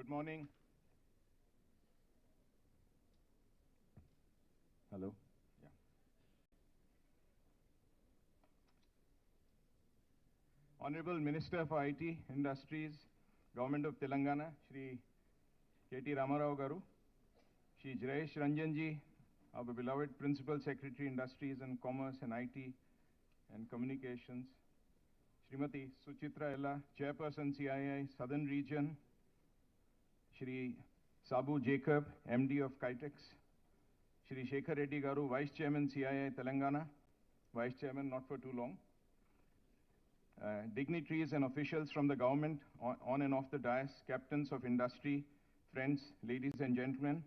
Good morning. Hello. Yeah. Honorable Minister for IT Industries, Government of Telangana, Shri KT Ramarao Garu, Shri Jayesh Ranjanji, our beloved Principal Secretary Industries and Commerce and IT and Communications, Srimati Suchitra Ella, Chairperson CII Southern Region, Shri Sabu Jacob, MD of Kitex, Shri Shekhar Reddy Garu, Vice Chairman CII Telangana, Vice Chairman not for too long, dignitaries and officials from the government on and off the dais, captains of industry, friends, ladies and gentlemen.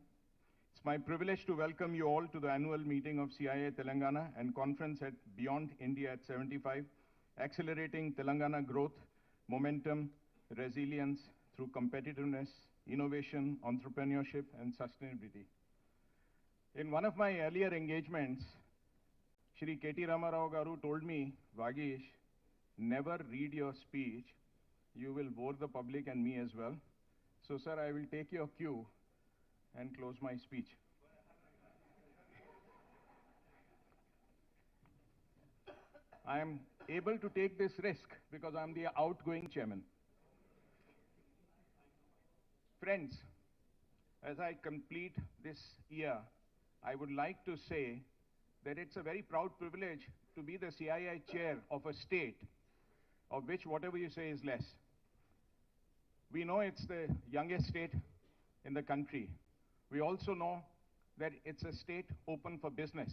It's my privilege to welcome you all to the annual meeting of CII Telangana and conference at Beyond India at 75, accelerating Telangana growth, momentum, resilience through competitiveness, innovation, entrepreneurship and sustainability. In one of my earlier engagements, Shri KT Ramarao Garu told me, Vagish, never read your speech. You will bore the public and me as well. So, sir, I will take your cue and close my speech. I am able to take this risk because I am the outgoing chairman. Friends, as I complete this year, I would like to say that it's a very proud privilege to be the CII chair of a state of which whatever you say is less. We know it's the youngest state in the country. We also know that it's a state open for business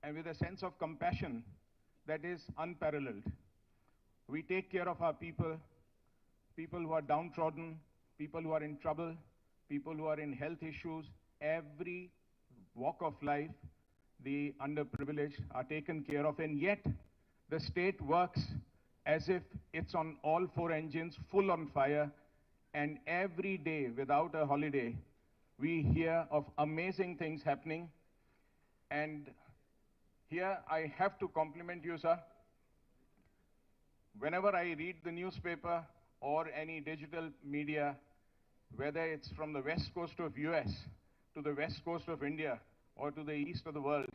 and with a sense of compassion that is unparalleled. We take care of our people, people who are downtrodden, people who are in trouble, people who are in health issues, every walk of life, the underprivileged are taken care of, and yet the state works as if it's on all four engines, full on fire, and every day without a holiday, we hear of amazing things happening. And here I have to compliment you, sir. Whenever I read the newspaper or any digital media, whether it's from the west coast of US to the west coast of India or to the east of the world,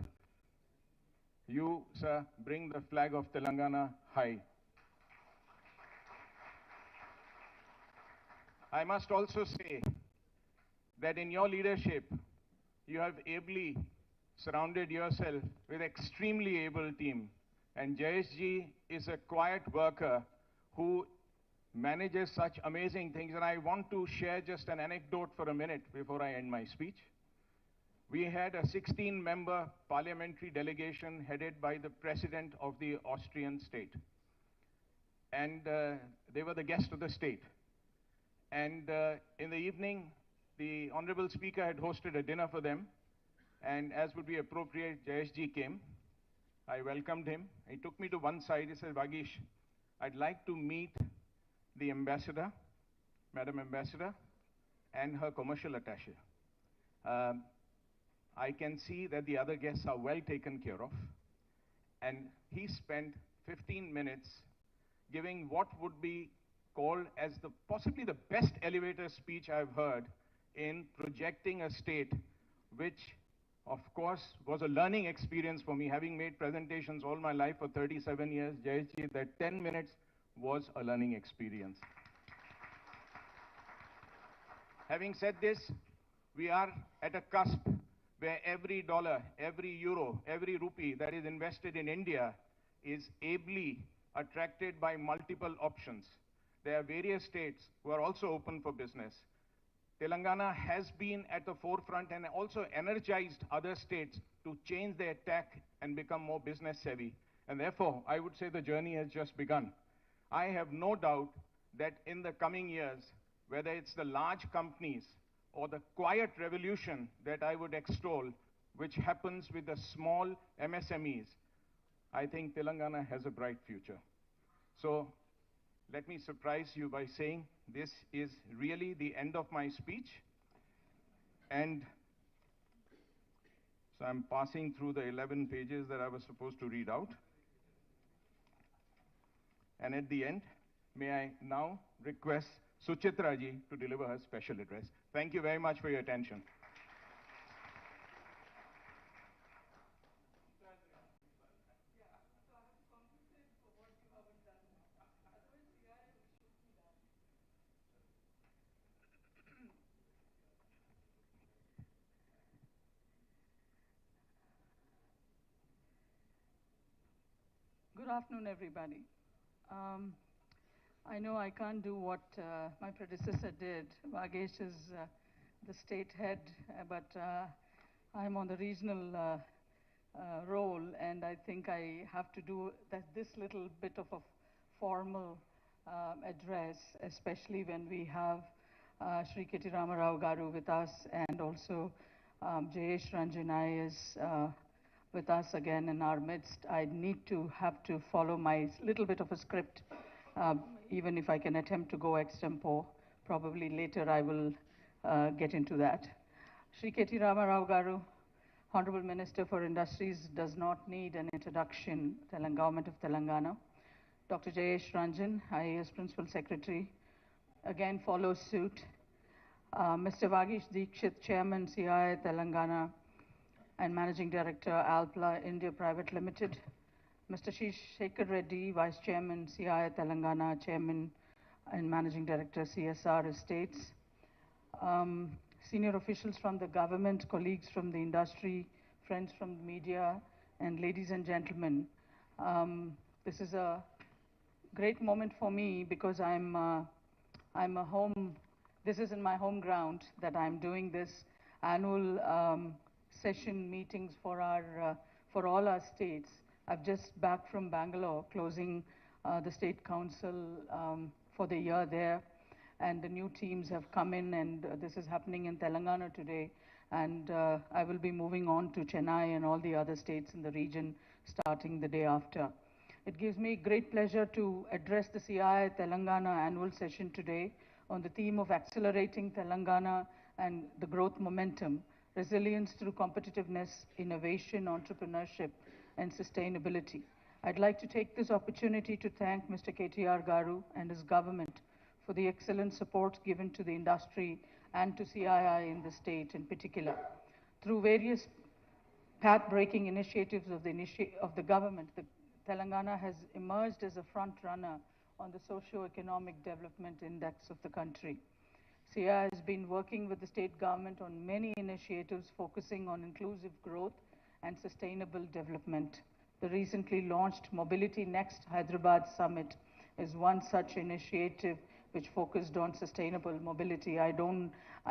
you, sir, bring the flag of Telangana high. I must also say that in your leadership, you have ably surrounded yourself with extremely able team. And Jayesh ji is a quiet worker who manages such amazing things. And I want to share just an anecdote for a minute before I end my speech. We had a 16-member parliamentary delegation headed by the president of the Austrian state. And they were the guest of the state. And in the evening, the Honorable Speaker had hosted a dinner for them. And as would be appropriate, Jayesh ji came. I welcomed him. He took me to one side. He said, Vagish, I'd like to meet the ambassador, Madam Ambassador, and her commercial attaché. I can see that the other guests are well taken care of. And he spent 15 minutes giving what would be called as possibly the best elevator speech I've heard in projecting a state, which of course was a learning experience for me, having made presentations all my life for 37 years. Jayesh ji, that 10 minutes was a learning experience. Having said this, we are at a cusp where every dollar, every euro, every rupee that is invested in India is ably attracted by multiple options. There are various states who are also open for business. Telangana has been at the forefront and also energized other states to change their tack and become more business savvy. And therefore, I would say the journey has just begun. I have no doubt that in the coming years, whether it's the large companies or the quiet revolution that I would extol, which happens with the small MSMEs, I think Telangana has a bright future. So let me surprise you by saying this is really the end of my speech. And so I'm passing through the 11 pages that I was supposed to read out. And at the end, may I now request Suchitra ji to deliver her special address. Thank you very much for your attention. Good afternoon, everybody. I know I can't do what my predecessor did. Vagesh is the state head, but I'm on the regional role, and I think I have to do this little bit of a formal address, especially when we have Shri K.T. Ramarao Garu with us, and also Jayesh Ranjanai is with us again in our midst. I need to have to follow my little bit of a script, even if I can attempt to go extempo. Probably later I will get into that. Shri K.T. Ramarao Garu, Honorable Minister for Industries, does not need an introduction, Government of Telangana. Dr. Jayesh Ranjan, IAS Principal Secretary, again follows suit. Mr. Vagesh Dikshit, Chairman, CII Telangana, and Managing Director, Alpla India Private Limited. Mr. Shekhar Reddy, Vice Chairman, CII Telangana, Chairman and Managing Director, CSR Estates. Senior officials from the government, colleagues from the industry, friends from the media, and ladies and gentlemen. This is a great moment for me because this is in my home ground that I'm doing this annual session meetings for all our states. I've just back from Bangalore, closing the state council for the year there, and the new teams have come in, and this is happening in Telangana today, and I will be moving on to Chennai and all the other states in the region starting the day after. It gives me great pleasure to address the CII Telangana annual session today on the theme of accelerating Telangana and the growth momentum, resilience through competitiveness, innovation, entrepreneurship, and sustainability. I'd like to take this opportunity to thank Mr. KTR Garu and his government for the excellent support given to the industry and to CII in the state in particular. Through various path-breaking initiatives of the government, the Telangana has emerged as a front runner on the socio-economic development index of the country. CII has been working with the state government on many initiatives focusing on inclusive growth and sustainable development. The recently launched Mobility Next Hyderabad Summit is one such initiative which focused on sustainable mobility. I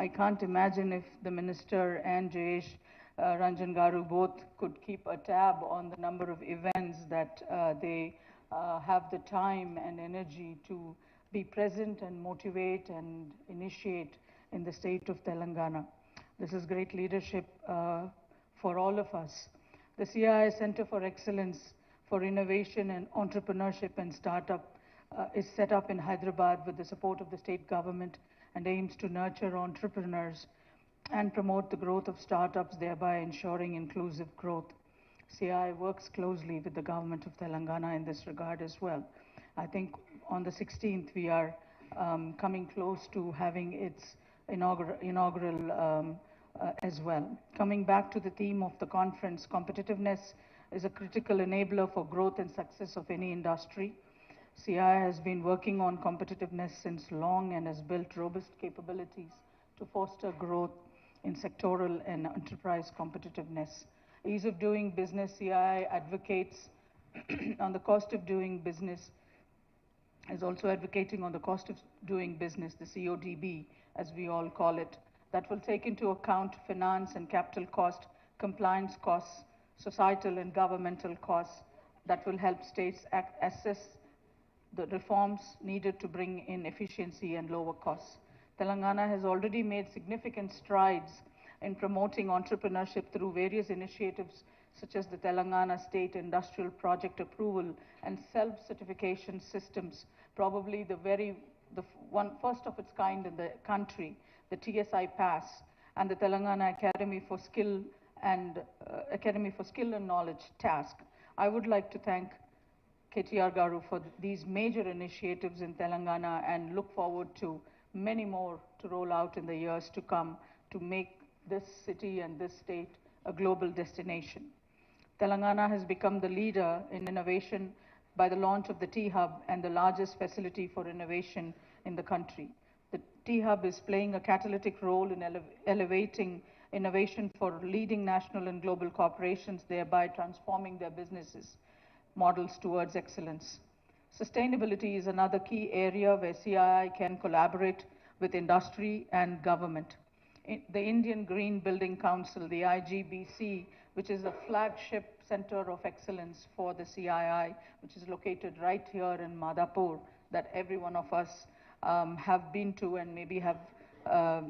can't imagine if the minister and Jayesh Ranjan Garu both could keep a tab on the number of events that they have the time and energy to be present and motivate and initiate in the state of Telangana. This is great leadership for all of us. The CII Center for Excellence for Innovation and Entrepreneurship and Startup is set up in Hyderabad with the support of the state government and aims to nurture entrepreneurs and promote the growth of startups, thereby ensuring inclusive growth. CII works closely with the government of Telangana in this regard as well. I think on the 16th we are coming close to having its inaugural as well. Coming back to the theme of the conference, competitiveness is a critical enabler for growth and success of any industry. CII has been working on competitiveness since long and has built robust capabilities to foster growth in sectoral and enterprise competitiveness. Ease of doing business, CII advocates on the cost of doing business, is also advocating on the cost of doing business, the CODB, as we all call it, that will take into account finance and capital cost, compliance costs, societal and governmental costs that will help states assess the reforms needed to bring in efficiency and lower costs. Telangana has already made significant strides in promoting entrepreneurship through various initiatives such as the Telangana State Industrial Project Approval and self-certification systems, probably the first of its kind in the country, the TSI Pass, and the Telangana Academy for Skill and Knowledge task. I would like to thank KTR Garu for these major initiatives in Telangana and look forward to many more to roll out in the years to come to make this city and this state a global destination. Telangana has become the leader in innovation by the launch of the T-Hub and the largest facility for innovation in the country. The T-Hub is playing a catalytic role in elevating innovation for leading national and global corporations, thereby transforming their businesses models towards excellence. Sustainability is another key area where CII can collaborate with industry and government. The Indian Green Building Council, the IGBC, which is a flagship center of excellence for the CII, which is located right here in Madhapur, that every one of us have been to and maybe have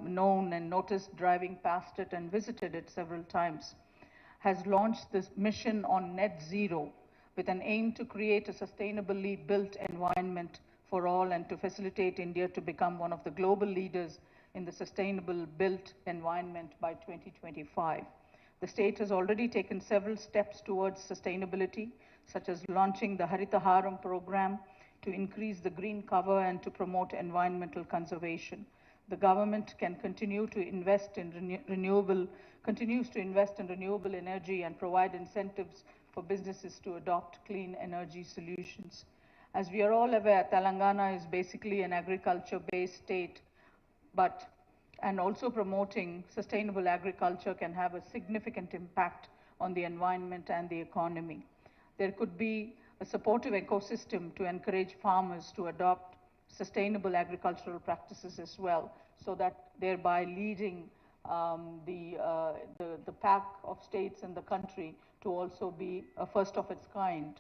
known and noticed driving past it and visited it several times, has launched this mission on net zero with an aim to create a sustainably built environment for all and to facilitate India to become one of the global leaders in the sustainable built environment by 2025. The state has already taken several steps towards sustainability, such as launching the Harita Haram program to increase the green cover and to promote environmental conservation. The government can continue to invest in continues to invest in renewable energy and provide incentives for businesses to adopt clean energy solutions. As we are all aware, Telangana is basically an agriculture-based state, and also promoting sustainable agriculture can have a significant impact on the environment and the economy. There could be a supportive ecosystem to encourage farmers to adopt sustainable agricultural practices as well, so that thereby leading the pack of states in the country to also be a first of its kind,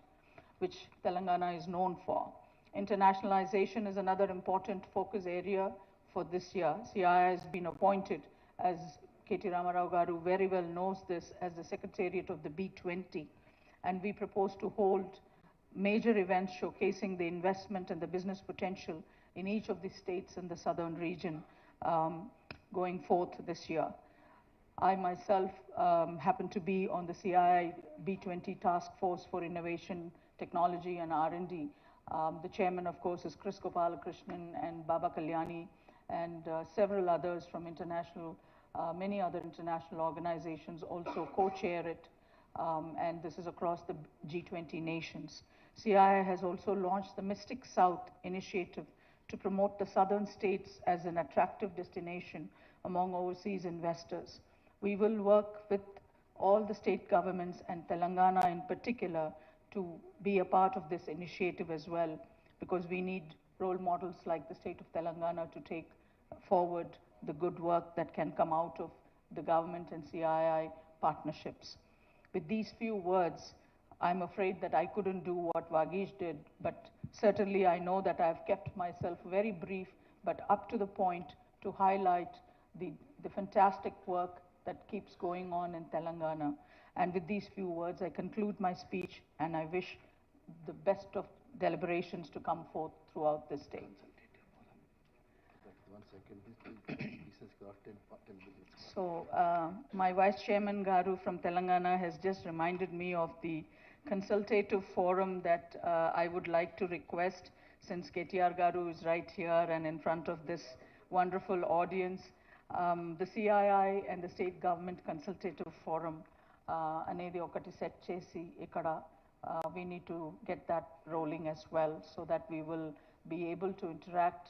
which Telangana is known for. Internationalization is another important focus area for this year. CII has been appointed, as KT Ramarao Garu very well knows this, as the Secretariat of the B20, and we propose to hold major events showcasing the investment and the business potential in each of the states in the southern region going forth this year. I myself happen to be on the CII B20 Task Force for Innovation, Technology and R&D. The chairman, of course, is Chris Gopalakrishnan and Baba Kalyani, and several others from many other international organizations also co-chair it, and this is across the G20 nations. CII has also launched the Mystic South initiative to promote the southern states as an attractive destination among overseas investors. We will work with all the state governments and Telangana in particular to be a part of this initiative as well, because we need role models like the state of Telangana to take forward the good work that can come out of the government and CII partnerships. With these few words, I'm afraid that I couldn't do what Vagish did, but certainly I know that I've kept myself very brief, but up to the point to highlight the fantastic work that keeps going on in Telangana. And with these few words, I conclude my speech, and I wish the best of deliberations to come forth throughout this day. So, my Vice Chairman Garu from Telangana has just reminded me of the consultative forum that I would like to request, since KTR Garu is right here and in front of this wonderful audience. The CII and the State Government Consultative Forum అనేది ఒకటి set చేసి ఇక్కడ we need to get that rolling as well, so that we will be able to interact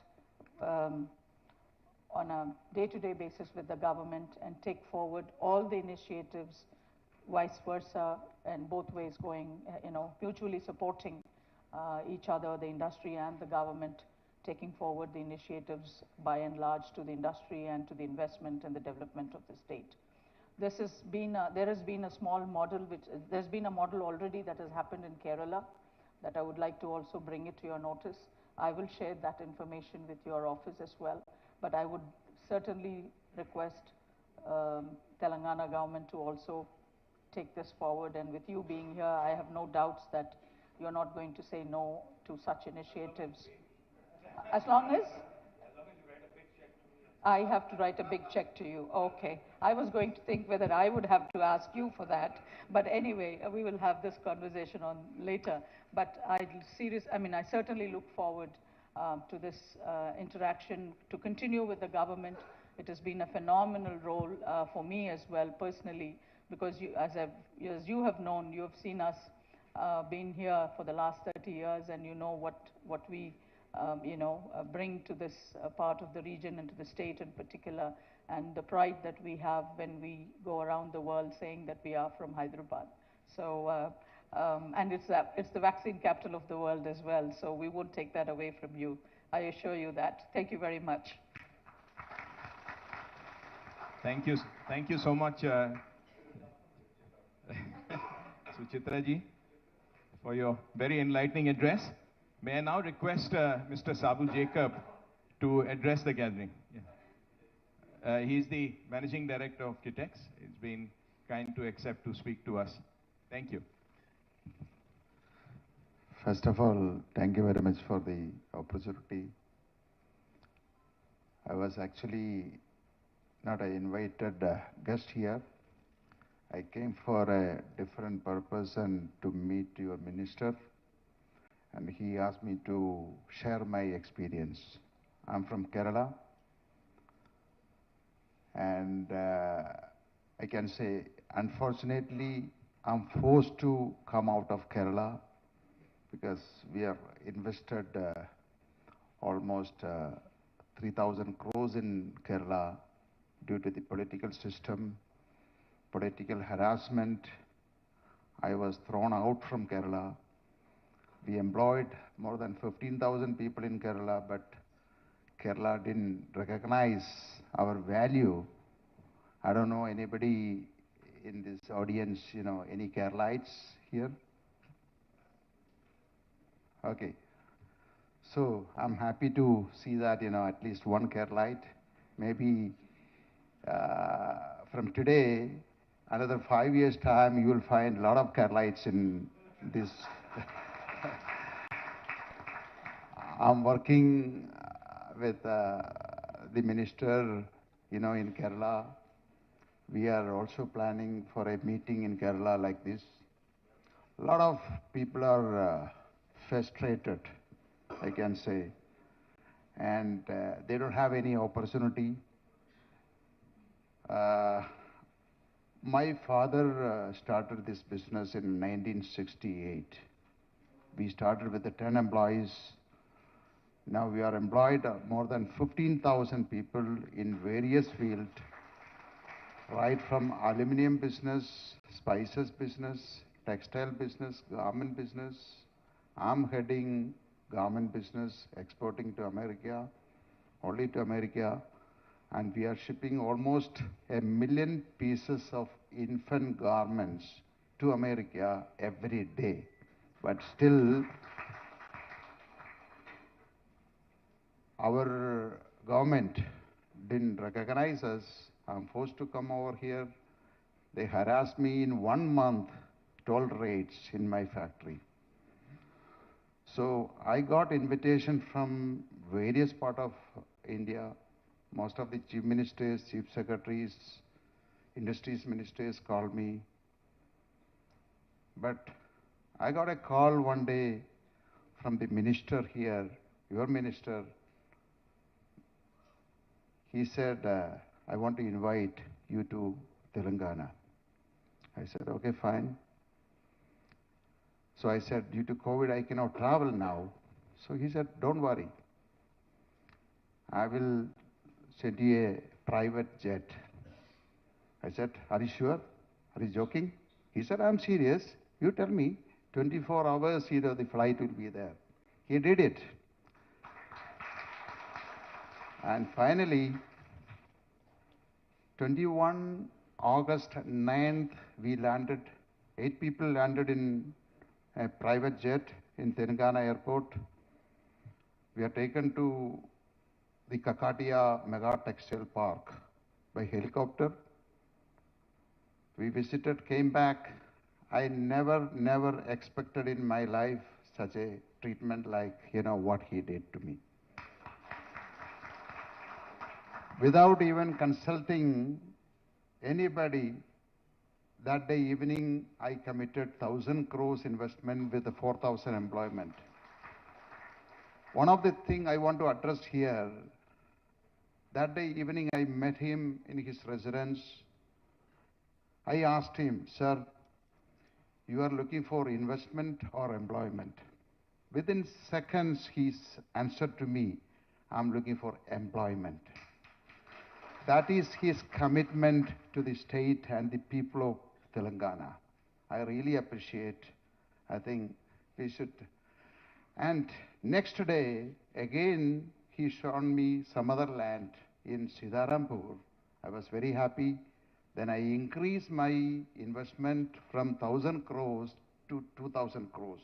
on a day-to-day basis with the government and take forward all the initiatives, vice versa, and both ways going, mutually supporting each other, the industry and the government, taking forward the initiatives by and large to the industry and to the investment and the development of the state. There has been a small model, there's been a model already that has happened in Kerala that I would like to also bring it to your notice. I will share that information with your office as well, but I would certainly request Telangana government to also take this forward, and with you being here, I have no doubts that you're not going to say no to such initiatives. As long as I have to write a big check to you. Okay. I was going to think whether I would have to ask you for that. But anyway, we will have this conversation on later. But I certainly look forward to this interaction, to continue with the government. It has been a phenomenal role for me as well personally, because as you have known, you have seen us been here for the last 30 years, and you know what we bring to this part of the region and to the state in particular, and the pride that we have when we go around the world saying that we are from Hyderabad. So, and it's the vaccine capital of the world as well, so we won't take that away from you. I assure you that. Thank you very much. Thank you so much, Suchitra ji, for your very enlightening address. May I now request Mr. Sabu Jacob to address the gathering. Yeah. He is the Managing Director of KTX. He's been kind to accept to speak to us. Thank you. First of all, thank you very much for the opportunity. I was actually not an invited guest here. I came for a different purpose and to meet your minister, and he asked me to share my experience. I'm from Kerala, and I can say, unfortunately, I'm forced to come out of Kerala because we have invested almost 3,000 crores in Kerala due to the political system, political harassment. I was thrown out from Kerala. We employed more than 15,000 people in Kerala, but Kerala didn't recognize our value. I don't know anybody in this audience, any Keralites here? Okay. So I'm happy to see that, at least one Keralite. Maybe from today, another 5 years' time, you will find a lot of Keralites in this. I'm working with the minister, in Kerala. We are also planning for a meeting in Kerala like this. A lot of people are frustrated, I can say, and they don't have any opportunity. My father started this business in 1968. We started with the 10 employees. Now we are employed more than 15,000 people in various fields, right from aluminum business, spices business, textile business, garment business. I'm heading garment business, exporting to America, only to America. And we are shipping almost 1 million pieces of infant garments to America every day. But still, our government didn't recognize us. I'm forced to come over here. They harassed me in 1 month, toll rates in my factory. So I got invitation from various parts of India. Most of the chief ministers, chief secretaries, industries ministers called me. But I got a call one day from the minister here, your minister. He said, I want to invite you to Telangana. I said, okay, fine. So I said, due to COVID, I cannot travel now. So he said, don't worry. I will send you a private jet. I said, are you sure? Are you joking? He said, I'm serious. You tell me, 24 hours, the flight will be there. He did it. And finally, 21 August 9th, we landed, 8 people landed in a private jet in Telangana airport. We are taken to the Kakatiya Mega Textile Park by helicopter. We visited, came back. I never expected in my life such a treatment like, what he did to me. Without even consulting anybody, that day evening, I committed 1,000 crores investment with 4,000 employment. One of the thing I want to address here, that day evening I met him in his residence. I asked him, sir, you are looking for investment or employment? Within seconds, he answered to me, I'm looking for employment. That is his commitment to the state and the people of Telangana. I really appreciate. I think we should. And next day, again, he shown me some other land in Sidarampur. I was very happy. Then I increased my investment from 1,000 crores to 2,000 crores.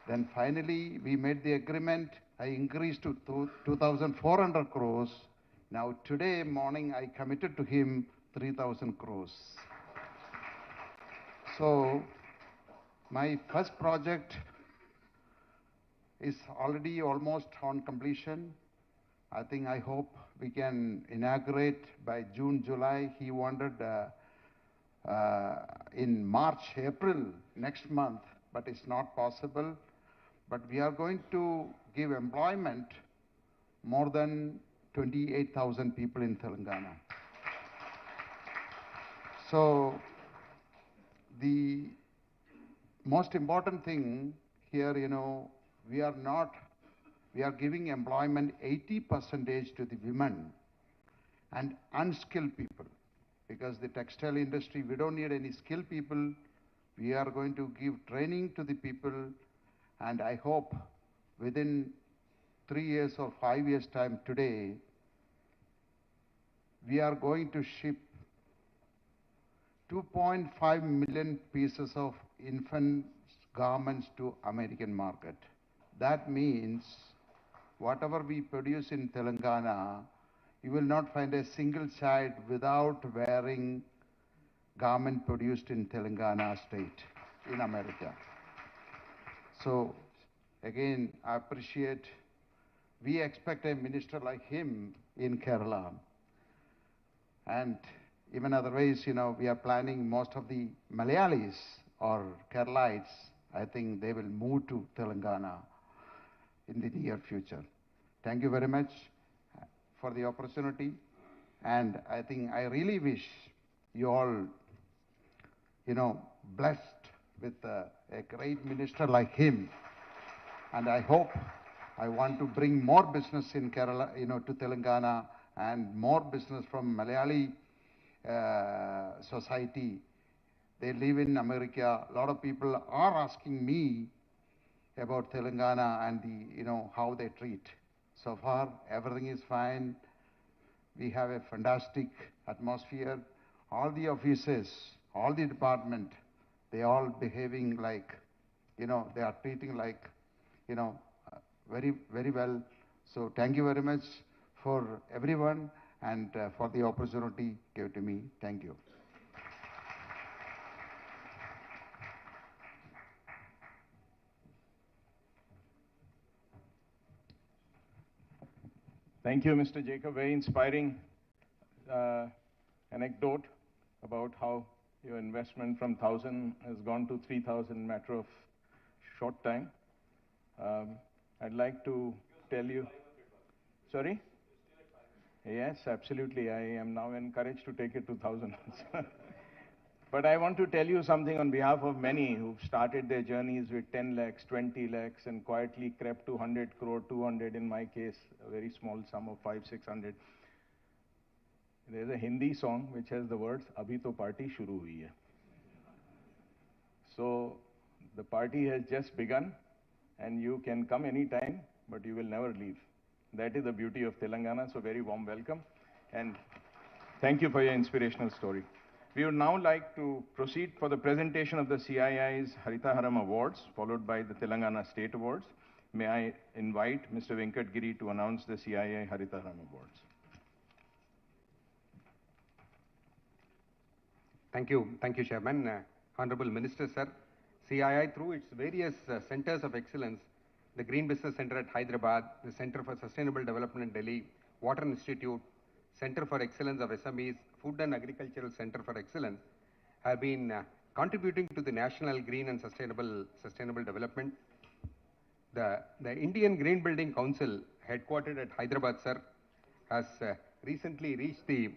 Then finally, we made the agreement. I increased to 2,400 crores. Now today morning, I committed to him 3,000 crores. So my first project is already almost on completion. I hope we can inaugurate by June, July. He wanted in March, April next month, but it's not possible. But we are going to give employment more than 28,000 people in Telangana. So the most important thing here, we are giving employment 80% to the women and unskilled people. Because the textile industry, we don't need any skilled people. We are going to give training to the people. And I hope within 3 years or 5 years time today, we are going to ship 2.5 million pieces of infant garments to American market. That means whatever we produce in Telangana, you will not find a single child without wearing garment produced in Telangana state in America. So again, I appreciate, we expect a minister like him in Kerala. And even otherwise, we are planning most of the Malayalis or Keralites, I think they will move to Telangana in the near future. Thank you very much for the opportunity. And I think I really wish you all, blessed with a great minister like him. And I hope, I want to bring more business in Kerala, to Telangana, and more business from Malayali society. They live in America. A lot of people are asking me about Telangana and how they treat. So far, everything is fine. We have a fantastic atmosphere. All the offices, all the department, they all behaving like, they are treating like, very, very well. So thank you very much for everyone and for the opportunity given to me. Thank you. Thank you, Mr. Jacob. Very inspiring anecdote about how your investment from 1,000 has gone to 3,000 matter of short time. I'd like to tell you. Sorry? Yes, absolutely. I am now encouraged to take it to 1,000. But I want to tell you something on behalf of many who've started their journeys with 10 lakhs, 20 lakhs, and quietly crept to 100 crore, 200 in my case, a very small sum of 500, 600. There's a Hindi song which has the words, Abhi to party shuru hui hai. So the party has just begun, and you can come anytime, but you will never leave. That is the beauty of Telangana, so very warm welcome. And thank you for your inspirational story. We would now like to proceed for the presentation of the CII's Haritaharam Awards, followed by the Telangana State Awards. May I invite Mr. Venkat Giri to announce the CII Haritaharam Awards. Thank you, Chairman. Honorable Minister, sir. CII, through its various centers of excellence, the Green Business Center at Hyderabad, the Center for Sustainable Development Delhi, Water Institute, Center for Excellence of SMEs, Food and Agricultural Center for Excellence, have been contributing to the national green and sustainable development. The Indian Green Building Council, headquartered at Hyderabad, sir, has recently reached the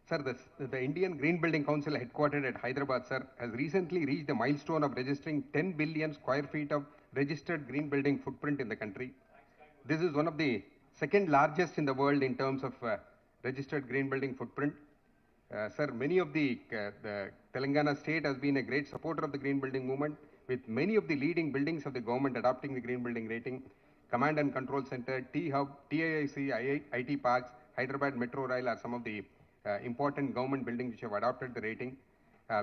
Sir, the Indian Green Building Council, headquartered at Hyderabad, sir, has recently reached the milestone of registering 10 billion square feet of registered green building footprint in the country. This is one of the second largest in the world in terms of registered green building footprint. Sir, many of the Telangana state has been a great supporter of the green building movement, with many of the leading buildings of the government adopting the green building rating. Command and Control Center, T-Hub, TIIC, IT Parks, Hyderabad Metro Rail are some of the important government buildings which have adopted the rating.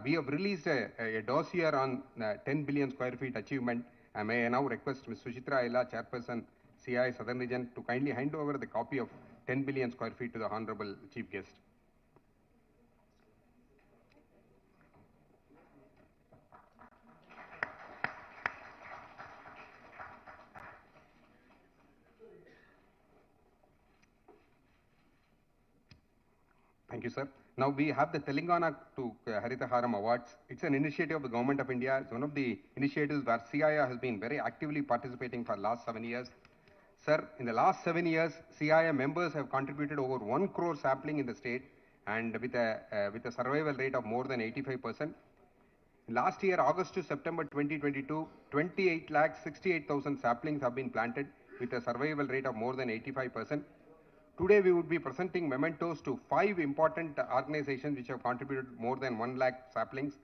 We have released a dossier on 10 billion square feet achievement. May I now request Ms. Suchitra Aila, Chairperson, CII Southern Region, to kindly hand over the copy of 10 billion square feet to the Honorable Chief Guest. Thank you, sir. Now we have the Telangana to Haritaharam Awards. It's an initiative of the Government of India. It's one of the initiatives where CII has been very actively participating for the last 7 years. Sir, in the last 7 years, CII members have contributed over 1 crore sapling in the state, and with a survival rate of more than 85%. Last year, August to September 2022, 28,68,000 saplings have been planted with a survival rate of more than 85%. Today, we would be presenting mementos to 5 important organizations which have contributed more than 1 lakh saplings.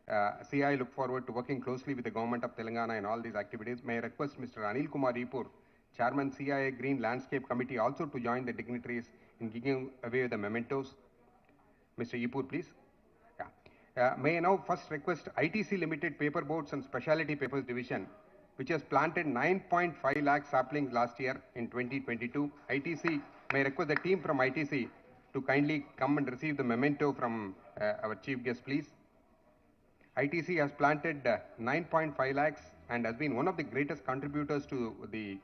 CII look forward to working closely with the government of Telangana in all these activities. May I request Mr. Anil Kumar Ipur, Chairman CII Green Landscape Committee, also to join the dignitaries in giving away the mementos. Mr. Ipur, please. May I now first request ITC Limited Paperboards and Specialty Papers Division, which has planted 9.5 lakh saplings last year in 2022. ITC, may I request the team from ITC to kindly come and receive the memento from our chief guest, please. ITC has planted 9.5 lakhs and has been one of the greatest contributors to the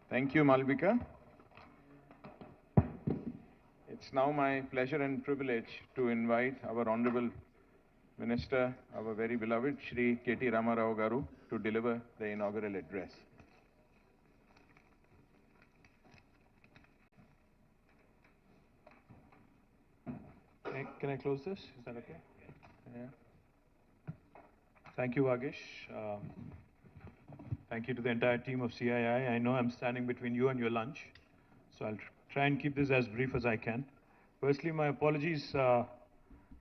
Thank you, Malvika. It's now my pleasure and privilege to invite our Honorable Minister, our very beloved Shri KT Ramarao Garu, to deliver the inaugural address. Can I close this? Is that okay? Yeah. Thank you, Vagish. Thank you to the entire team of CII. I know I'm standing between you and your lunch, so I'll try and keep this as brief as I can. Firstly, my apologies for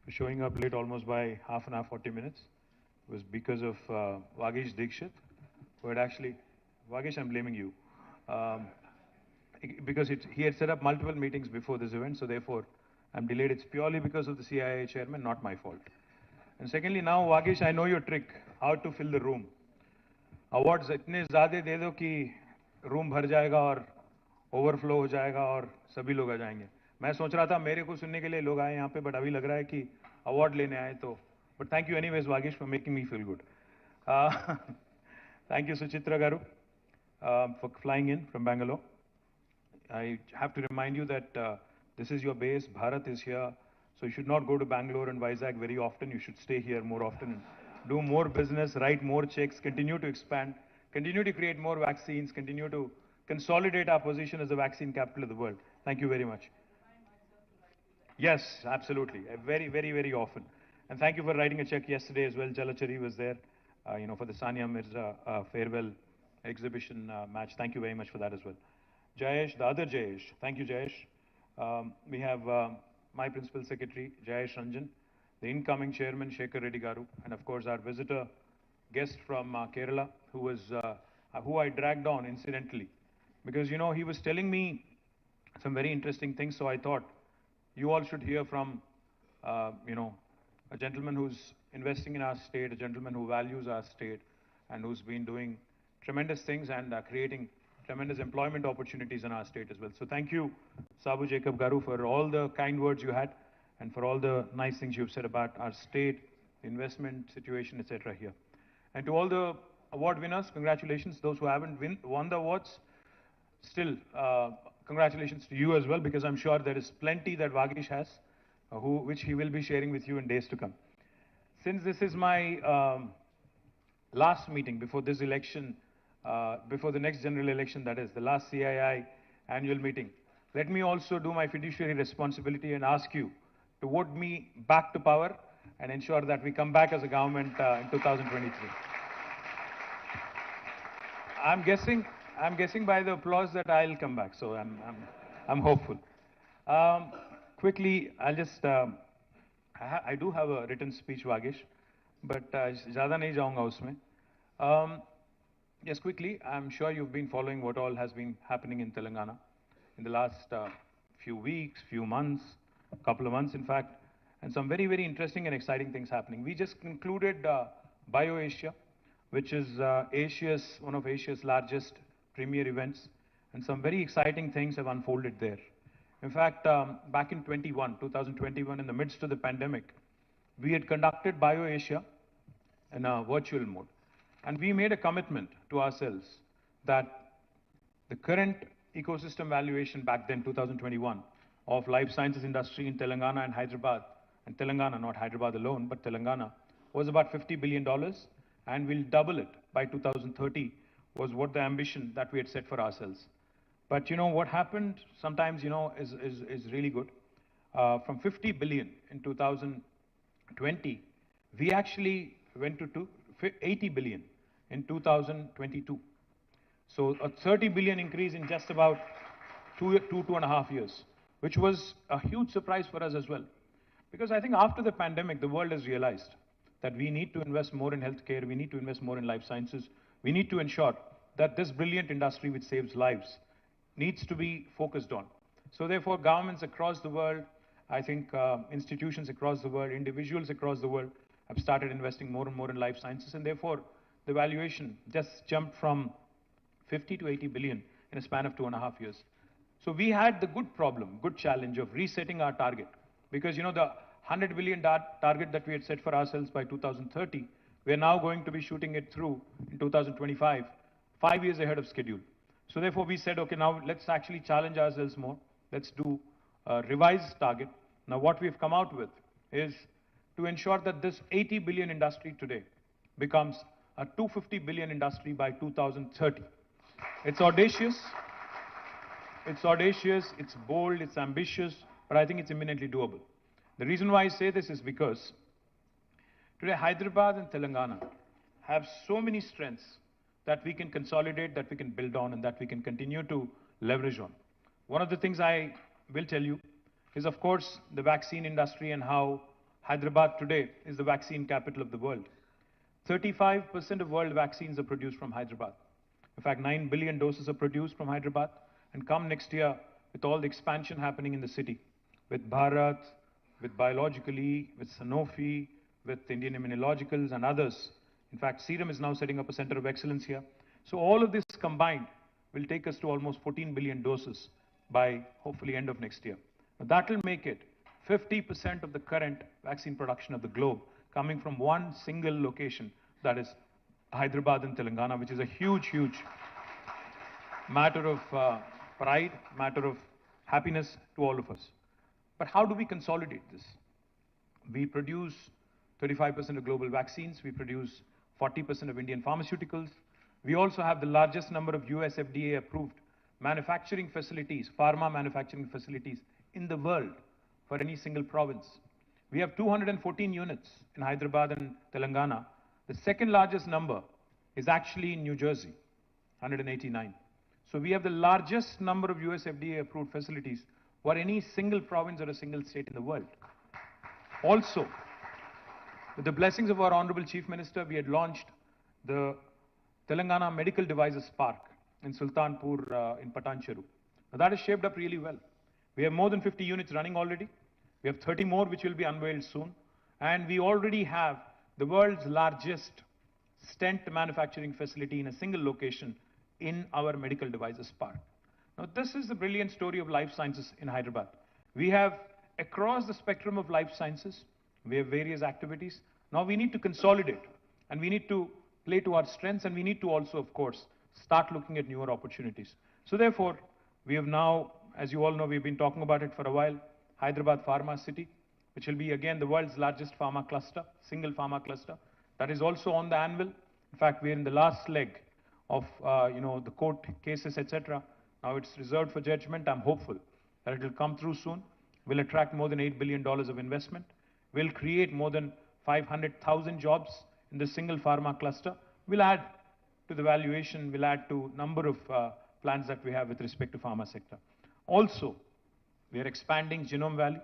showing up late almost by half an hour, 40 minutes. It was because of Vagish Dikshit, who had actually, Vagish, I'm blaming you. Because he had set up multiple meetings before this event, so therefore I'm delayed. It's purely because of the CII chairman, not my fault. And secondly, now Vagish, I know your trick, how to fill the room. Awards इतने ज़्यादा दे दो कि room भर जाएगा और overflow हो जाएगा और सभी लोग आ जाएंगे. मैं सोच रहा था मेरे को सुनने के लिए लोग आए यहाँ पे, बट अभी लग रहा है कि अवार्ड लेने आए तो. But thank you anyways Vagish for making me feel good. Thank you, Suchitra Garu, for flying in from Bangalore. I have to remind you that this is your base. Bharat is here, so you should not go to Bangalore and Vizag very often. You should stay here more often and do more business, write more checks, continue to expand, continue to create more vaccines, continue to consolidate our position as the vaccine capital of the world. Thank you very much. Yes, absolutely. Very, very, very often. And thank you for writing a check yesterday as well. Jalachari was there, for the Sania Mirza farewell exhibition match. Thank you very much for that as well. Jayesh, the other Jayesh. Thank you, Jayesh. We have my principal secretary, Jayesh Ranjan, the incoming chairman, Shekhar Reddy Garu, and of course our visitor guest from Kerala, who I dragged on incidentally. Because, he was telling me some very interesting things. So I thought you all should hear from, a gentleman who's investing in our state, a gentleman who values our state, and who's been doing tremendous things and creating tremendous employment opportunities in our state as well. So thank you, Sabu Jacob Garu, for all the kind words you had and for all the nice things you've said about our state, the investment situation, etc. here. And to all the award winners, congratulations. Those who haven't won the awards, still, congratulations to you as well, because I'm sure there is plenty that Vagish has, which he will be sharing with you in days to come. Since this is my last meeting before this election, before the next general election, that is the last CII annual meeting, let me also do my fiduciary responsibility and ask you to vote me back to power and ensure that we come back as a government in 2023. I'm guessing by the applause that I'll come back, so I'm hopeful. Quickly, I'll just, I do have a written speech, Vagish, but ज़्यादा नहीं जाऊँगा उसमें. Just quickly, I'm sure you've been following what all has been happening in Telangana in the last few weeks, few months, couple of months in fact, and some very, very interesting and exciting things happening. We just concluded BioAsia, which is one of Asia's largest premier events, and some very exciting things have unfolded there. In fact, back in 2021, in the midst of the pandemic, we had conducted BioAsia in a virtual mode. And we made a commitment to ourselves that the current ecosystem valuation back then, 2021, of life sciences industry in Telangana and Hyderabad, and Telangana, not Hyderabad alone, but Telangana, was about $50 billion, and we'll double it by 2030, was what the ambition that we had set for ourselves. But what happened sometimes, is really good. From 50 billion in 2020, we actually went to 80 billion in 2022. So a 30 billion increase in just about two and a half years, which was a huge surprise for us as well. Because I think after the pandemic, the world has realized that we need to invest more in healthcare, we need to invest more in life sciences, we need to ensure that this brilliant industry which saves lives needs to be focused on. So therefore, governments across the world, I think institutions across the world, individuals across the world have started investing more and more in life sciences, and therefore the valuation just jumped from 50 to 80 billion in a span of 2.5 years. So we had the good challenge of resetting our target, because the 100 billion target that we had set for ourselves by 2030, we are now going to be shooting it through in 2025, 5 years ahead of schedule. So therefore we said, okay, now let's actually challenge ourselves more. Let's do a revised target. Now what we've come out with is to ensure that this 80 billion industry today becomes a 250 billion industry by 2030. It's audacious, it's bold, it's ambitious, but I think it's imminently doable. The reason why I say this is because today Hyderabad and Telangana have so many strengths that we can consolidate, that we can build on, and that we can continue to leverage on. One of the things I will tell you is, of course, the vaccine industry and how Hyderabad today is the vaccine capital of the world. 35% of world vaccines are produced from Hyderabad. In fact, 9 billion doses are produced from Hyderabad. And come next year, with all the expansion happening in the city, with Bharat, with Biologically, with Sanofi, with Indian Immunologicals and others. In fact, Serum is now setting up a center of excellence here. So all of this combined will take us to almost 14 billion doses by hopefully end of next year. Now that will make it 50% of the current vaccine production of the globe coming from one single location, that is Hyderabad and Telangana, which is a huge, huge matter of pride, matter of happiness to all of us. But how do we consolidate this? We produce 35% of global vaccines. We produce 40% of Indian pharmaceuticals. We also have the largest number of US FDA approved manufacturing facilities, pharma manufacturing facilities in the world for any single province. We have 214 units in Hyderabad and Telangana. The second largest number is actually in New Jersey, 189. So we have the largest number of US FDA approved facilities for any single province or a single state in the world. Also, with the blessings of our Honorable Chief Minister, we had launched the Telangana Medical Devices Park in Sultanpur in Patancheru. Now that is shaped up really well. We have more than 50 units running already. We have 30 more which will be unveiled soon. And we already have the world's largest stent manufacturing facility in a single location in our medical devices park. Now this is the brilliant story of life sciences in Hyderabad. We have across the spectrum of life sciences, we have various activities. Now we need to consolidate and we need to play to our strengths, and we need to also, of course, start looking at newer opportunities. So therefore, we have now, as you all know, we've been talking about it for a while, Hyderabad Pharma City, which will be again the world's largest pharma cluster, single pharma cluster. That is also on the anvil. In fact, we're in the last leg of the court cases, etc. Now it's reserved for judgment. I'm hopeful that it will come through soon. We'll attract more than $8 billion of investment. We'll create more than 500,000 jobs in the single pharma cluster. We'll add to the valuation, we'll add to number of plans that we have with respect to pharma sector. Also, we are expanding Genome Valley.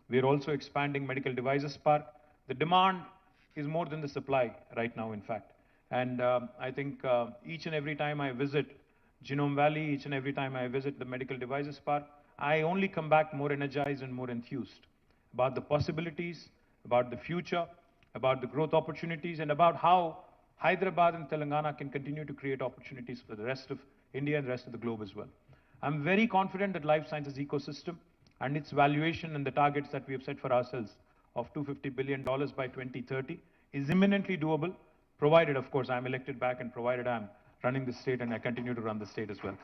We are also expanding medical devices park. The demand is more than the supply right now, in fact. And I think each and every time I visit Genome Valley, each and every time I visit the medical devices park, I only come back more energized and more enthused about the possibilities, about the future, about the growth opportunities, and about how Hyderabad and Telangana can continue to create opportunities for the rest of India and the rest of the globe as well. I'm very confident that life sciences ecosystem and its valuation and the targets that we have set for ourselves of $250 billion by 2030 is imminently doable, provided, of course, I'm elected back and provided I'm running the state and I continue to run the state as well.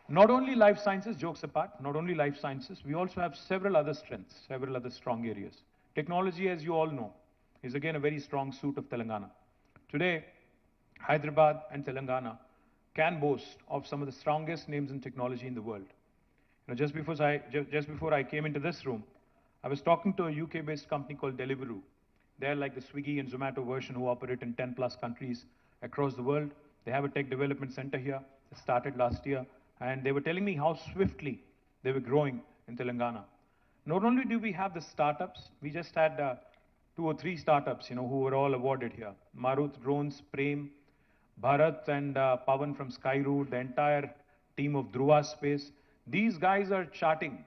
Not only life sciences, jokes apart, not only life sciences, we also have several other strengths, several other strong areas. Technology, as you all know, is again a very strong suit of Telangana. Today, Hyderabad and Telangana can boast of some of the strongest names in technology in the world. Just before I came into this room, I was talking to a UK-based company called Deliveroo. They're like the Swiggy and Zomato version who operate in 10 plus countries across the world. They have a tech development center here. It started last year. And they were telling me how swiftly they were growing in Telangana. Not only do we have the startups, we just had 2 or 3 startups, who were all awarded here. Marut Drones, Prem, Bharat and Pawan from Skyroot, the entire team of Dhruva Space. These guys are charting,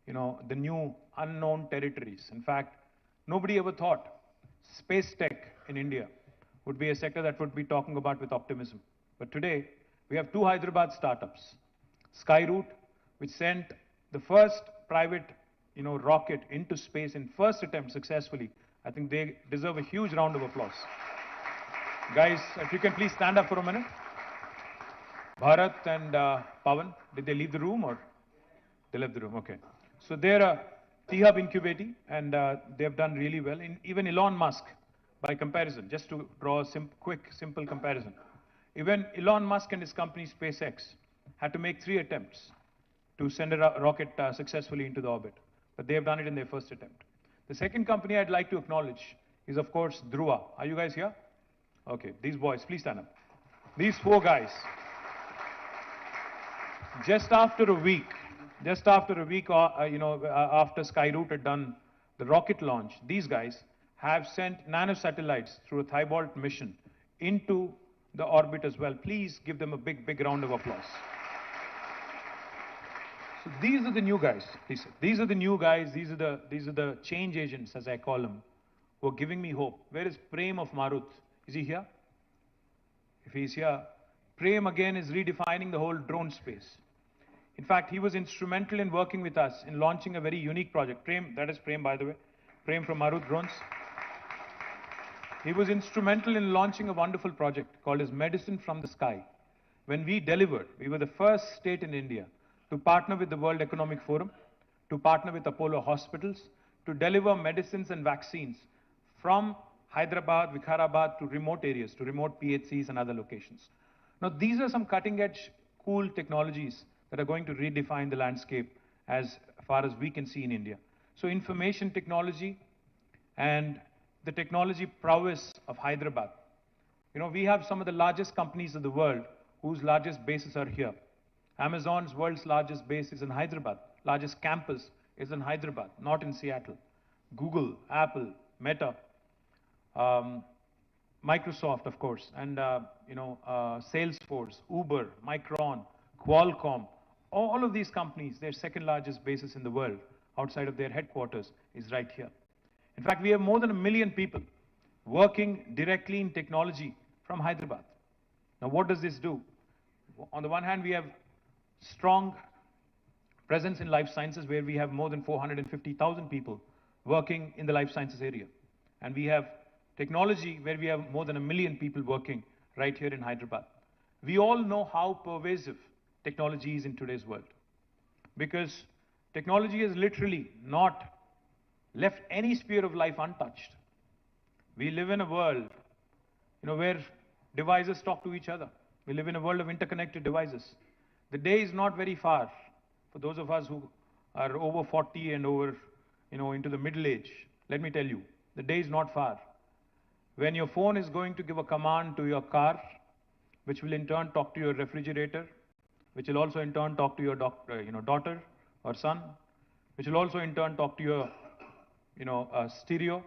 the new unknown territories. In fact, nobody ever thought space tech in India would be a sector that would be talking about with optimism. But today, we have 2 Hyderabad startups. Skyroot, which sent the first private, rocket into space in first attempt successfully. I think they deserve a huge round of applause. Guys, if you can please stand up for a minute. Bharat and Pawan, did they leave the room or? They left the room, okay. So they're a T-Hub incubating and they have done really well. Even Elon Musk, by comparison, just to draw a simple comparison. Even Elon Musk and his company SpaceX had to make 3 attempts to send a rocket successfully into the orbit. But they have done it in their first attempt. The second company I'd like to acknowledge is, of course, Dhruva. Are you guys here? Okay, these boys, please stand up. These 4 guys, just after a week, after Skyroot had done the rocket launch, these guys have sent nanosatellites through a Thibault mission into the orbit as well. Please give them a big round of applause. So these are the new guys, please. These are the new guys, these are the change agents, as I call them, who are giving me hope. Where is Prem of Marut? Is he here? If he's here, Prem again is redefining the whole drone space. In fact, he was instrumental in working with us in launching a very unique project. Prem, that is Prem, by the way. Prem from Marut Drones. He was instrumental in launching a wonderful project called as Medicine from the Sky. When we delivered, we were the first state in India to partner with the World Economic Forum, to partner with Apollo Hospitals, to deliver medicines and vaccines from Hyderabad, Vikarabad to remote areas, to remote PHCs and other locations. Now, these are some cutting-edge, cool technologies that are going to redefine the landscape as far as we can see in India. So information technology and the technology prowess of Hyderabad. We have some of the largest companies in the world whose largest bases are here. Amazon's world's largest base is in Hyderabad. Largest campus is in Hyderabad, not in Seattle. Google, Apple, Meta, Microsoft, of course, and Salesforce, Uber, Micron, Qualcomm, all of these companies, their second largest basis in the world, outside of their headquarters, is right here. In fact, we have more than 1 million people working directly in technology from Hyderabad. Now, what does this do? On the one hand, we have strong presence in life sciences, where we have more than 450,000 people working in the life sciences area. And we have technology, where we have more than 1 million people working right here in Hyderabad. We all know how pervasive technology is in today's world, because technology has literally not left any sphere of life untouched. We live in a world, where devices talk to each other. We live in a world of interconnected devices. The day is not very far for those of us who are over 40 and over, into the middle age. Let me tell you, the day is not far when your phone is going to give a command to your car, which will in turn talk to your refrigerator, which will also in turn talk to your daughter or son, which will also in turn talk to your, stereo,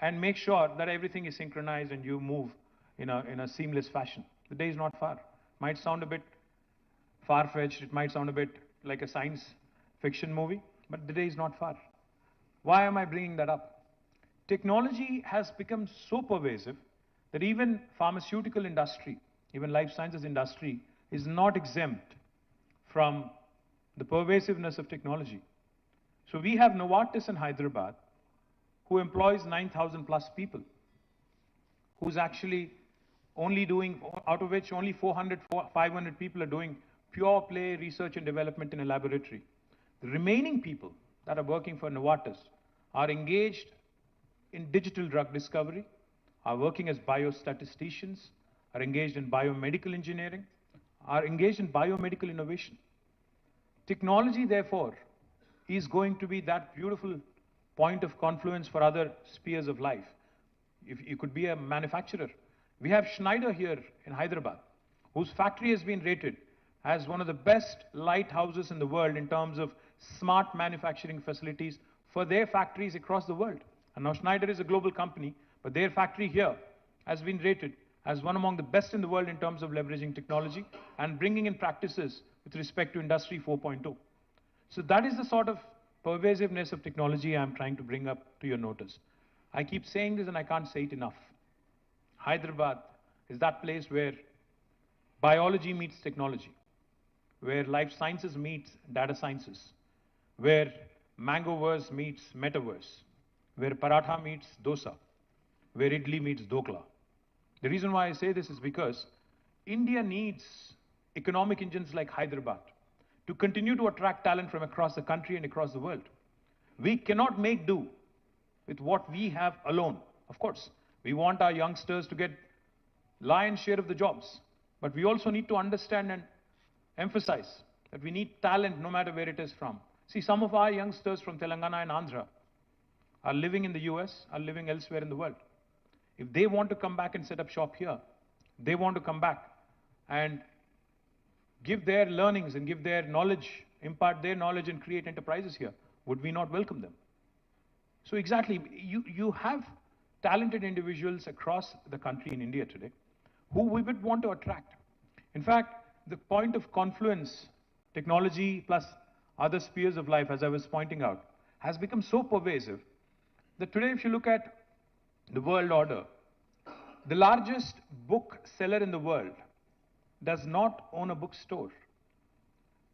and make sure that everything is synchronized and you move in a seamless fashion. The day is not far. Might sound a bit far-fetched, it might sound a bit like a science fiction movie, but the day is not far. Why am I bringing that up? Technology has become so pervasive that even pharmaceutical industry, even life sciences industry, is not exempt from the pervasiveness of technology. So we have Novartis in Hyderabad, who employs 9,000 plus people, who's actually only doing, out of which only 400, 500 people are doing pure play research and development in a laboratory. The remaining people that are working for Novartis are engaged in digital drug discovery, are working as biostatisticians, are engaged in biomedical engineering, are engaged in biomedical innovation. Technology, therefore, is going to be that beautiful point of confluence for other spheres of life. If you could be a manufacturer. We have Schneider here in Hyderabad, whose factory has been rated as one of the best lighthouses in the world in terms of smart manufacturing facilities for their factories across the world. And now Schneider is a global company, but their factory here has been rated as one among the best in the world in terms of leveraging technology and bringing in practices with respect to Industry 4.0. So that is the sort of pervasiveness of technology I'm trying to bring up to your notice. I keep saying this and I can't say it enough. Hyderabad is that place where biology meets technology, where life sciences meets data sciences, where Mangoverse meets Metaverse, where paratha meets dosa, where idli meets dokla. The reason why I say this is because India needs economic engines like Hyderabad to continue to attract talent from across the country and across the world. We cannot make do with what we have alone. Of course, we want our youngsters to get lion's share of the jobs, but we also need to understand and emphasize that we need talent no matter where it is from. See, some of our youngsters from Telangana and Andhra are living in the US, are living elsewhere in the world. If they want to come back and set up shop here, they want to come back and give their learnings and give their knowledge, impart their knowledge and create enterprises here, would we not welcome them? So exactly, you have talented individuals across the country in India today who we would want to attract. In fact, the point of confluence, technology plus other spheres of life, as I was pointing out, has become so pervasive that today if you look at the world order, the largest book seller in the world does not own a bookstore.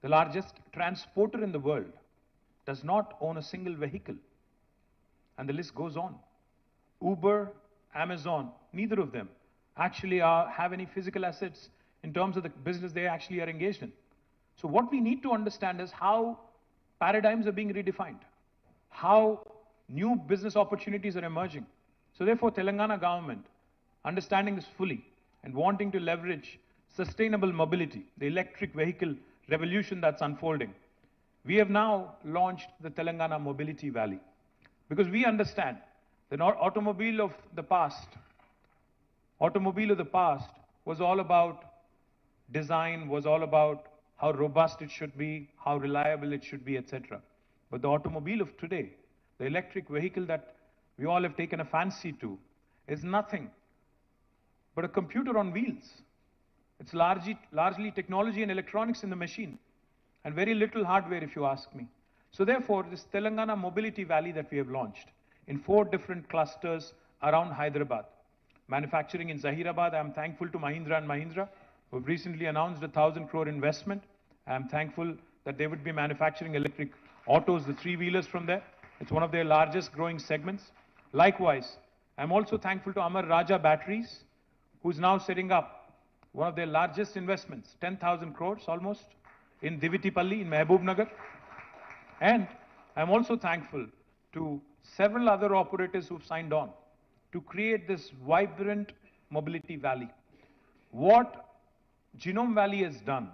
The largest transporter in the world does not own a single vehicle. And the list goes on. Uber, Amazon, neither of them actually have any physical assets in terms of the business they actually are engaged in. So what we need to understand is how paradigms are being redefined, how new business opportunities are emerging. So therefore, Telangana government, understanding this fully and wanting to leverage sustainable mobility, the electric vehicle revolution that's unfolding, we have now launched the Telangana Mobility Valley. Because we understand the automobile of the past was all about design, was all about how robust it should be, how reliable it should be, etc. But the automobile of today, the electric vehicle that we all have taken a fancy to, is nothing but a computer on wheels. It's largely technology and electronics in the machine. and very little hardware if you ask me. So therefore, this Telangana Mobility Valley that we have launched in 4 different clusters around Hyderabad. Manufacturing in Zahirabad, I am thankful to Mahindra and Mahindra, who have recently announced a 1,000 crore investment. I am thankful that they would be manufacturing electric autos, the 3-wheelers from there. It's one of their largest growing segments. Likewise, I'm also thankful to Amar Raja Batteries, who's now setting up one of their largest investments, 10,000 crores almost, in Divitipalli, in Mehboob Nagar. And I'm also thankful to several other operators who've signed on to create this vibrant mobility valley. What Genome Valley has done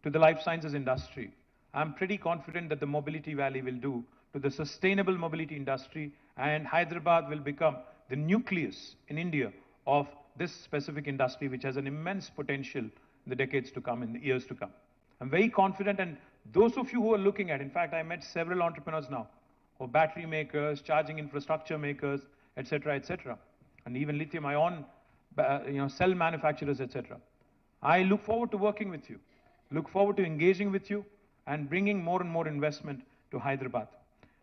to the life sciences industry, I'm pretty confident that the Mobility Valley will do to the sustainable mobility industry, and Hyderabad will become the nucleus in India of this specific industry, which has an immense potential in the decades to come, in the years to come. I'm very confident, and those of you who are looking at, in fact, I met several entrepreneurs now, or battery makers, charging infrastructure makers, etc., and even lithium-ion, cell manufacturers, etc. I look forward to working with you, look forward to engaging with you, and bringing more and more investment to Hyderabad.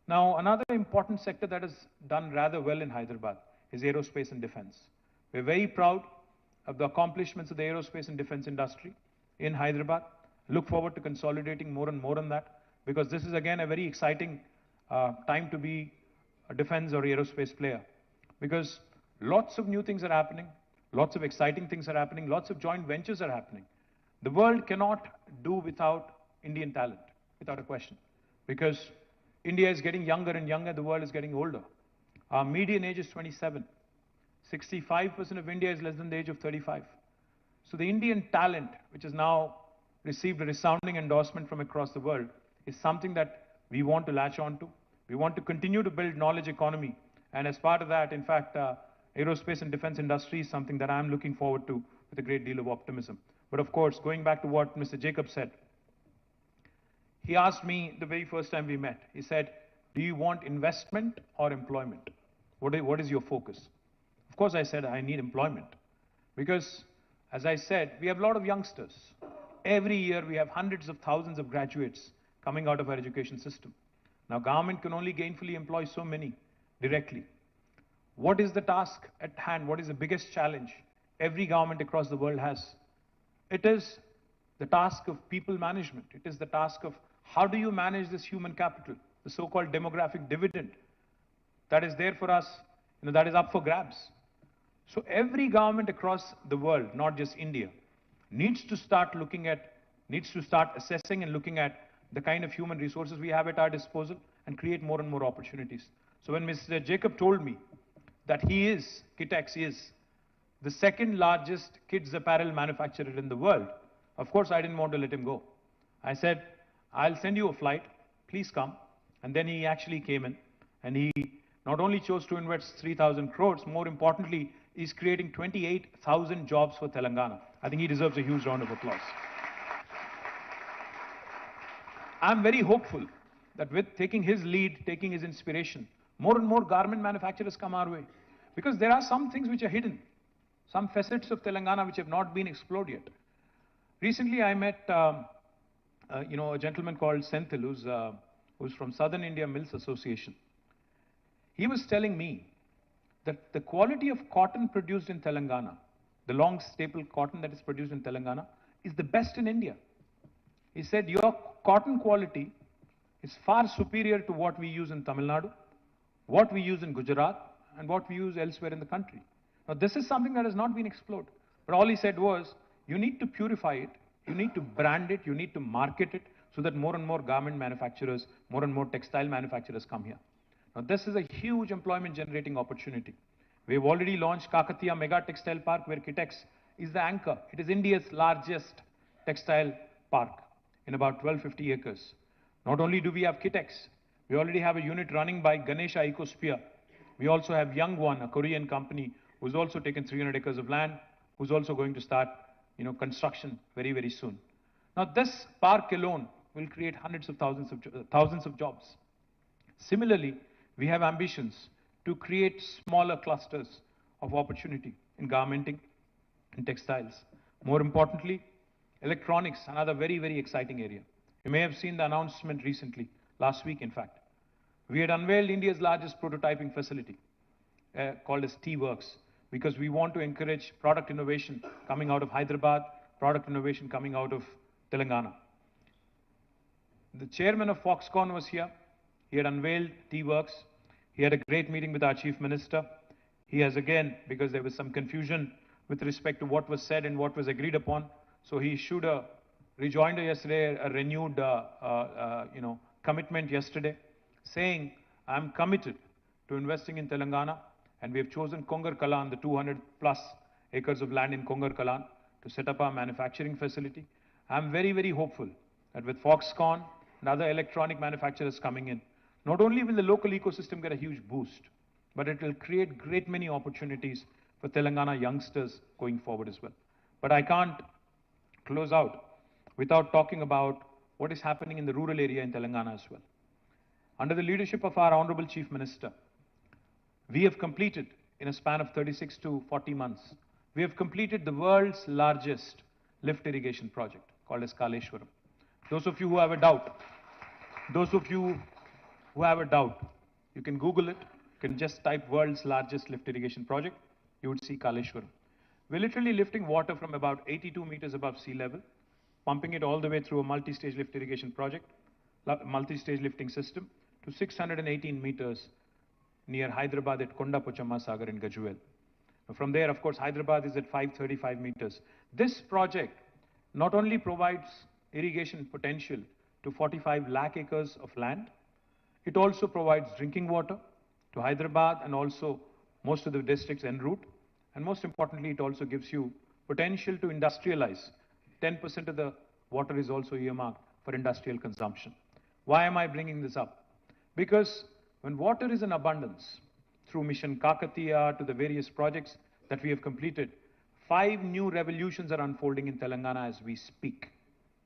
Now, another important sector that has done rather well in Hyderabad is aerospace and defense. We're very proud of the accomplishments of the aerospace and defense industry in Hyderabad. Look forward to consolidating more and more on that, because this is again a very exciting time to be a defense or aerospace player, because lots of new things are happening, lots of exciting things are happening, lots of joint ventures are happening. The world cannot do without Indian talent, without a question, because India is getting younger and younger, the world is getting older. Our median age is 27. 65% of India is less than the age of 35. So the Indian talent, which has now received a resounding endorsement from across the world, is something that we want to latch on to. We want to continue to build knowledge economy. And as part of that, in fact, aerospace and defense industry is something that I'm looking forward to with a great deal of optimism. But of course, going back to what Mr. Jacob said, he asked me the very first time we met, he said, do you want investment or employment? What is your focus? Of course, I said, I need employment. Because, as I said, we have a lot of youngsters. Every year, we have hundreds of thousands of graduates coming out of our education system. Now, government can only gainfully employ so many directly. What is the task at hand? What is the biggest challenge every government across the world has? It is the task of people management. It is the task of how do you manage this human capital, the so-called demographic dividend that is there for us, that is up for grabs. So every government across the world, not just India, needs to start assessing and looking at the kind of human resources we have at our disposal and create more and more opportunities. So when Mr. Jacob told me that KTX is the second largest kids apparel manufacturer in the world, of course I didn't want to let him go. I said, I'll send you a flight, please come. And then he actually came in, and he not only chose to invest 3,000 crores, more importantly, he's creating 28,000 jobs for Telangana. I think he deserves a huge round of applause. I'm very hopeful that with taking his lead, taking his inspiration, more and more garment manufacturers come our way. Because there are some things which are hidden, some facets of Telangana which have not been explored yet. Recently, I met a gentleman called Senthil, who's from Southern India Mills Association. He was telling me that the quality of cotton produced in Telangana, the long staple cotton that is produced in Telangana, is the best in India. He said, your cotton quality is far superior to what we use in Tamil Nadu, what we use in Gujarat, and what we use elsewhere in the country. Now, this is something that has not been explored. But all he said was, you need to purify it, you need to brand it, you need to market it, so that more and more garment manufacturers, more and more textile manufacturers come here. Now, this is a huge employment generating opportunity. We've already launched Kakatiya Mega Textile Park, where KTX is the anchor. It is India's largest textile park in about 1,250 acres. Not only do we have KTX, we already have a unit running by Ganesha Ecosphere. We also have Youngwon, a Korean company, who's also taken 300 acres of land, who's also going to start, construction very, very soon. Now, this park alone will create hundreds of thousands of jobs. Similarly, we have ambitions to create smaller clusters of opportunity in garmenting and textiles. More importantly, Electronics, another very, very exciting area. You may have seen the announcement recently, last week in fact. We had unveiled India's largest prototyping facility called as T-Works, because we want to encourage product innovation coming out of Hyderabad, product innovation coming out of Telangana. The chairman of Foxconn was here. He had unveiled T-Works. He had a great meeting with our chief minister. He has again, because there was some confusion with respect to what was said and what was agreed upon, so he issued a rejoinder yesterday, a renewed commitment yesterday, saying, I'm committed to investing in Telangana, and we have chosen Kongar Kalan, the 200 plus acres of land in Kongar Kalan, to set up our manufacturing facility. I'm very, very hopeful that with Foxconn and other electronic manufacturers coming in, not only will the local ecosystem get a huge boost, but it will create great many opportunities for Telangana youngsters going forward as well. But I can't close out without talking about what is happening in the rural area in Telangana as well. Under the leadership of our Honorable Chief Minister, we have completed, in a span of 36 to 40 months, we have completed the world's largest lift irrigation project called as Kaleshwaram. Those of you who have a doubt, you can Google it, you can just type world's largest lift irrigation project, you would see Kaleshwaram. We're literally lifting water from about 82 meters above sea level, pumping it all the way through a multi-stage lift irrigation project, multi-stage lifting system, to 618 meters near Hyderabad at Kondapochamma Sagar in Gajuel. From there, of course, Hyderabad is at 535 meters. This project not only provides irrigation potential to 45 lakh acres of land, it also provides drinking water to Hyderabad and also most of the districts en route. And most importantly, it also gives you potential to industrialize. 10% of the water is also earmarked for industrial consumption. Why am I bringing this up? Because when water is in abundance, through Mission Kakatiya to the various projects that we have completed, 5 new revolutions are unfolding in Telangana as we speak.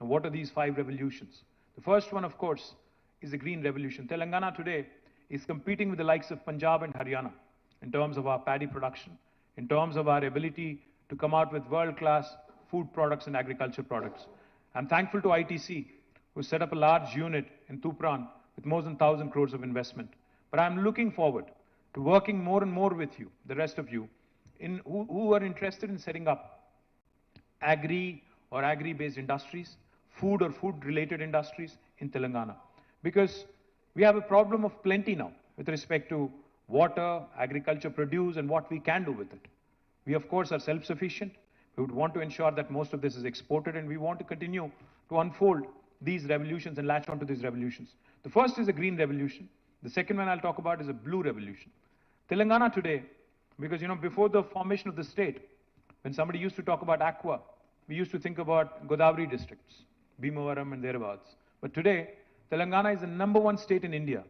Now, what are these 5 revolutions? The first one, of course, is the green revolution. Telangana today is competing with the likes of Punjab and Haryana in terms of our paddy production, in terms of our ability to come out with world-class food products and agriculture products. I'm thankful to ITC, who set up a large unit in Tupran with more than 1,000 crores of investment. But I'm looking forward to working more and more with you, the rest of you, who are interested in setting up agri or agri-based industries, food or food-related industries in Telangana. Because we have a problem of plenty now with respect to water, agriculture produce, and what we can do with it. We, of course, are self-sufficient. We would want to ensure that most of this is exported, and we want to continue to unfold these revolutions and latch onto these revolutions. The first is a green revolution. The second one I'll talk about is a blue revolution. Telangana today, because before the formation of the state, when somebody used to talk about aqua, we used to think about Godavari districts, Bhimavaram and thereabouts. But today, Telangana is the #1 state in India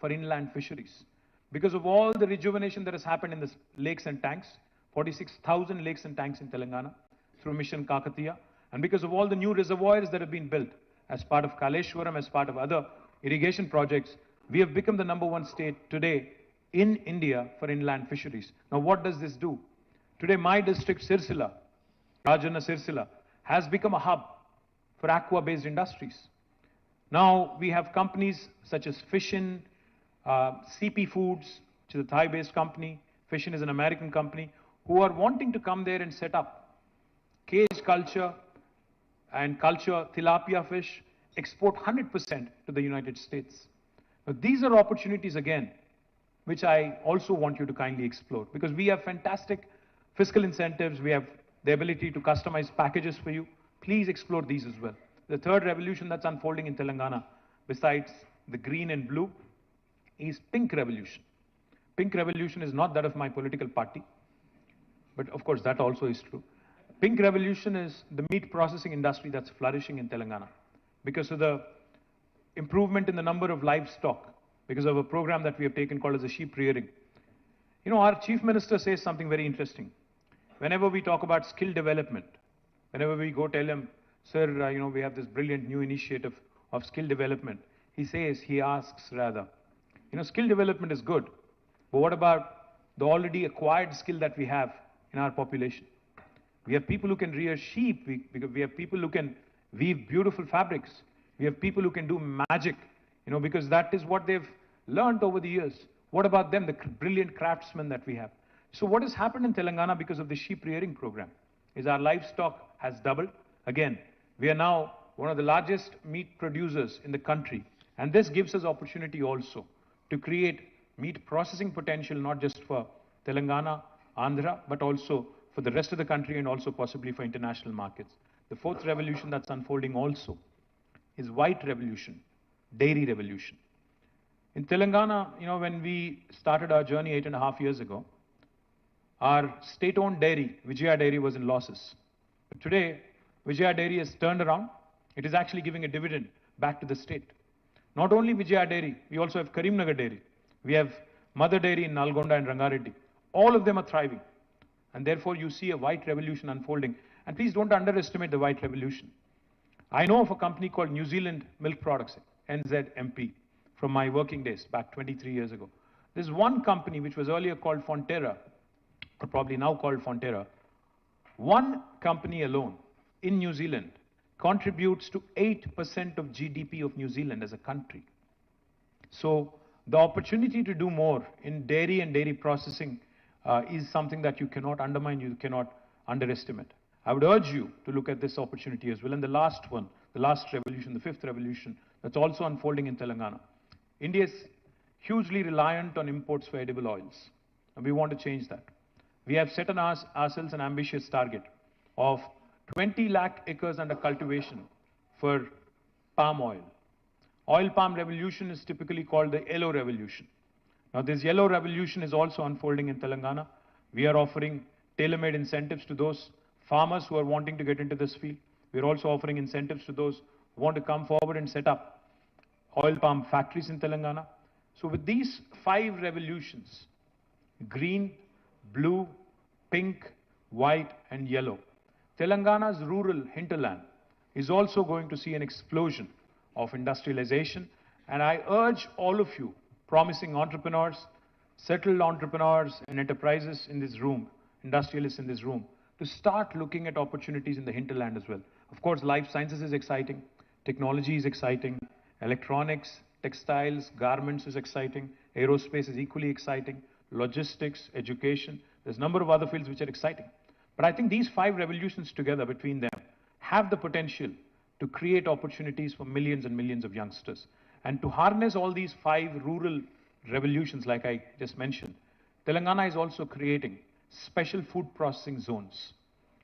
for inland fisheries. Because of all the rejuvenation that has happened in the lakes and tanks, 46,000 lakes and tanks in Telangana through Mission Kakatiya, and because of all the new reservoirs that have been built as part of Kaleshwaram, as part of other irrigation projects, we have become the #1 state today in India for inland fisheries. Now, what does this do? Today, my district, Sirsila, Rajanna Sirsila, has become a hub for aqua-based industries. Now, we have companies such as Fishin, CP Foods, which is a Thai-based company. Fishin is an American company, who are wanting to come there and set up cage culture and culture tilapia fish, export 100% to the United States. Now, these are opportunities, again, which I also want you to kindly explore, because we have fantastic fiscal incentives. We have the ability to customize packages for you. Please explore these as well. The third revolution that's unfolding in Telangana, besides the green and blue, is pink revolution. Pink revolution is not that of my political party, but of course that also is true. Pink revolution is the meat processing industry that's flourishing in Telangana because of the improvement in the number of livestock, because of a program that we have taken called as a sheep rearing. Our chief minister says something very interesting. Whenever we talk about skill development, whenever we go tell him, sir, we have this brilliant new initiative of skill development, he asks rather, skill development is good, but what about the already acquired skill that we have in our population? We have people who can rear sheep. We have people who can weave beautiful fabrics. We have people who can do magic, because that is what they've learned over the years. What about them, the brilliant craftsmen that we have? So what has happened in Telangana because of the sheep rearing program is our livestock has doubled. Again, we are now one of the largest meat producers in the country. And this gives us opportunity also to create meat processing potential, not just for Telangana, Andhra, but also for the rest of the country and also possibly for international markets. The fourth revolution that's unfolding also is white revolution, dairy revolution. In Telangana, when we started our journey 8.5 years ago, our state-owned dairy, Vijaya Dairy, was in losses. But today, Vijaya Dairy has turned around. It is actually giving a dividend back to the state. Not only Vijaya Dairy, we also have Karimnagar Dairy. We have Mother Dairy in Nalgonda and Rangareddy. All of them are thriving. And therefore, you see a white revolution unfolding. And please don't underestimate the white revolution. I know of a company called New Zealand Milk Products, NZMP, from my working days back 23 years ago. There's one company which was earlier called Fonterra, or probably now called Fonterra. One company alone in New Zealand contributes to 8% of GDP of New Zealand as a country. So the opportunity to do more in dairy and dairy processing is something that you cannot undermine, you cannot underestimate. I would urge you to look at this opportunity as well. And the last one, the last revolution, the fifth revolution, that's also unfolding in Telangana. India is hugely reliant on imports for edible oils, and we want to change that. We have set on ourselves an ambitious target of 20 lakh acres under cultivation for palm oil. Oil palm revolution is typically called the yellow revolution. Now this yellow revolution is also unfolding in Telangana. We are offering tailor-made incentives to those farmers who are wanting to get into this field. We are also offering incentives to those who want to come forward and set up oil palm factories in Telangana. So with these 5 revolutions, green, blue, pink, white and yellow, Telangana's rural hinterland is also going to see an explosion of industrialization. And I urge all of you, promising entrepreneurs, settled entrepreneurs and enterprises in this room, industrialists in this room, to start looking at opportunities in the hinterland as well. Of course, life sciences is exciting, technology is exciting, electronics, textiles, garments is exciting, aerospace is equally exciting, logistics, education, there's a number of other fields which are exciting. But I think these 5 revolutions together between them have the potential to create opportunities for millions and millions of youngsters. And to harness all these 5 rural revolutions, like I just mentioned, Telangana is also creating special food processing zones,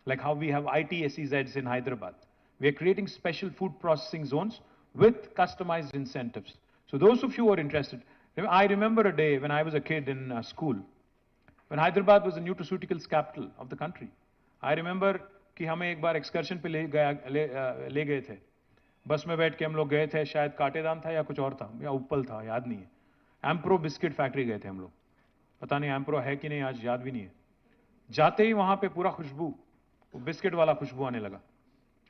like how we have ITSEZs in Hyderabad. We are creating special food processing zones with customized incentives. So those of you who are interested, I remember a day when I was a kid in school, when Hyderabad was the nutraceuticals capital of the country. I remember कि हमें एक बार excursion पे ले गए थे, बस में बैठ के हम लोग गए थे, शायद काटेदान था या कुछ और था या उपल था, याद नहीं है। एम्प्रो बिस्किट फैक्ट्री गए थे हम लोग, पता नहीं एम्प्रो है कि नहीं, आज याद भी नहीं है। जाते ही वहां पे पूरा खुशबू, वो बिस्किट वाला खुशबू आने लगा,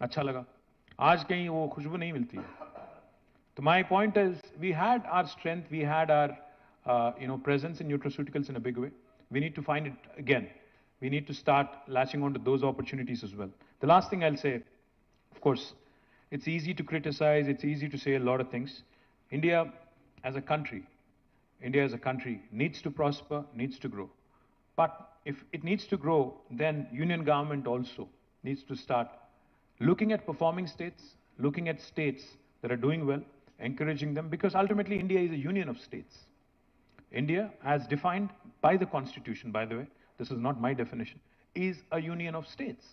अच्छा लगा। आज कहीं वो खुशबू नहीं मिलती है। तो my point is, we had our strength, we had our presence in nutraceuticals in a big way. We need to find it again. We need to start latching on to those opportunities as well. The last thing I'll say, of course, it's easy to criticize, it's easy to say a lot of things. India as a country needs to prosper, needs to grow. But if it needs to grow, then union government also needs to start looking at performing states, looking at states that are doing well, encouraging them, because ultimately India is a union of states. India, as defined by the Constitution, by the way, this is not my definition, is a union of states.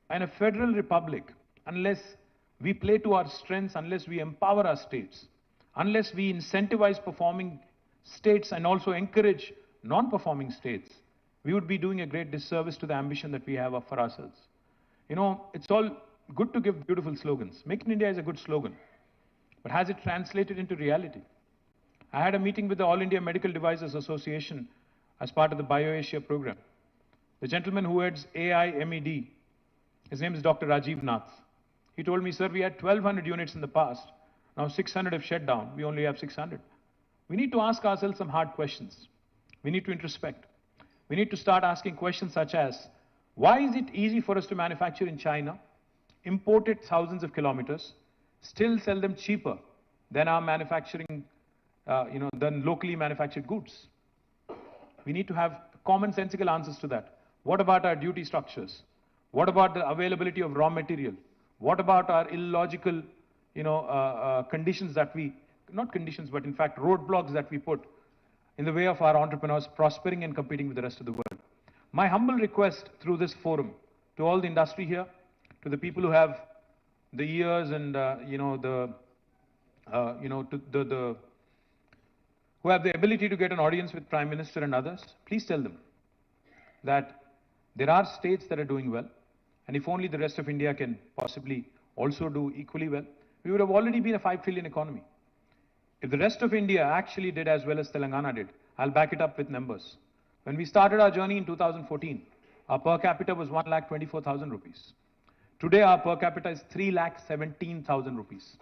And a federal republic, unless we play to our strengths, unless we empower our states, unless we incentivize performing states and also encourage non-performing states, we would be doing a great disservice to the ambition that we have for ourselves. It's all good to give beautiful slogans. Make in India is a good slogan, but has it translated into reality? I had a meeting with the All India Medical Devices Association as part of the BioAsia program. The gentleman who heads AIMED, his name is Dr. Rajiv Nath. He told me, sir, we had 1,200 units in the past. Now 600 have shut down. We only have 600. We need to ask ourselves some hard questions. We need to introspect. We need to start asking questions such as, Why is it easy for us to manufacture in China, import it thousands of kilometers, still sell them cheaper than our manufacturing, than locally manufactured goods? We need to have commonsensical answers to that. What about our duty structures? What about the availability of raw material? What about our illogical, conditions that we, not conditions, but in fact roadblocks that we put in the way of our entrepreneurs prospering and competing with the rest of the world? My humble request through this forum to all the industry here, to the people who have the ears and, who have the ability to get an audience with Prime Minister and others, please tell them that there are states that are doing well, and if only the rest of India can possibly also do equally well, we would have already been a 5 trillion economy. If the rest of India actually did as well as Telangana did, I'll back it up with numbers. When we started our journey in 2014, our per capita was 1,24,000 rupees. Today, our per capita is 3,17,000 rupees.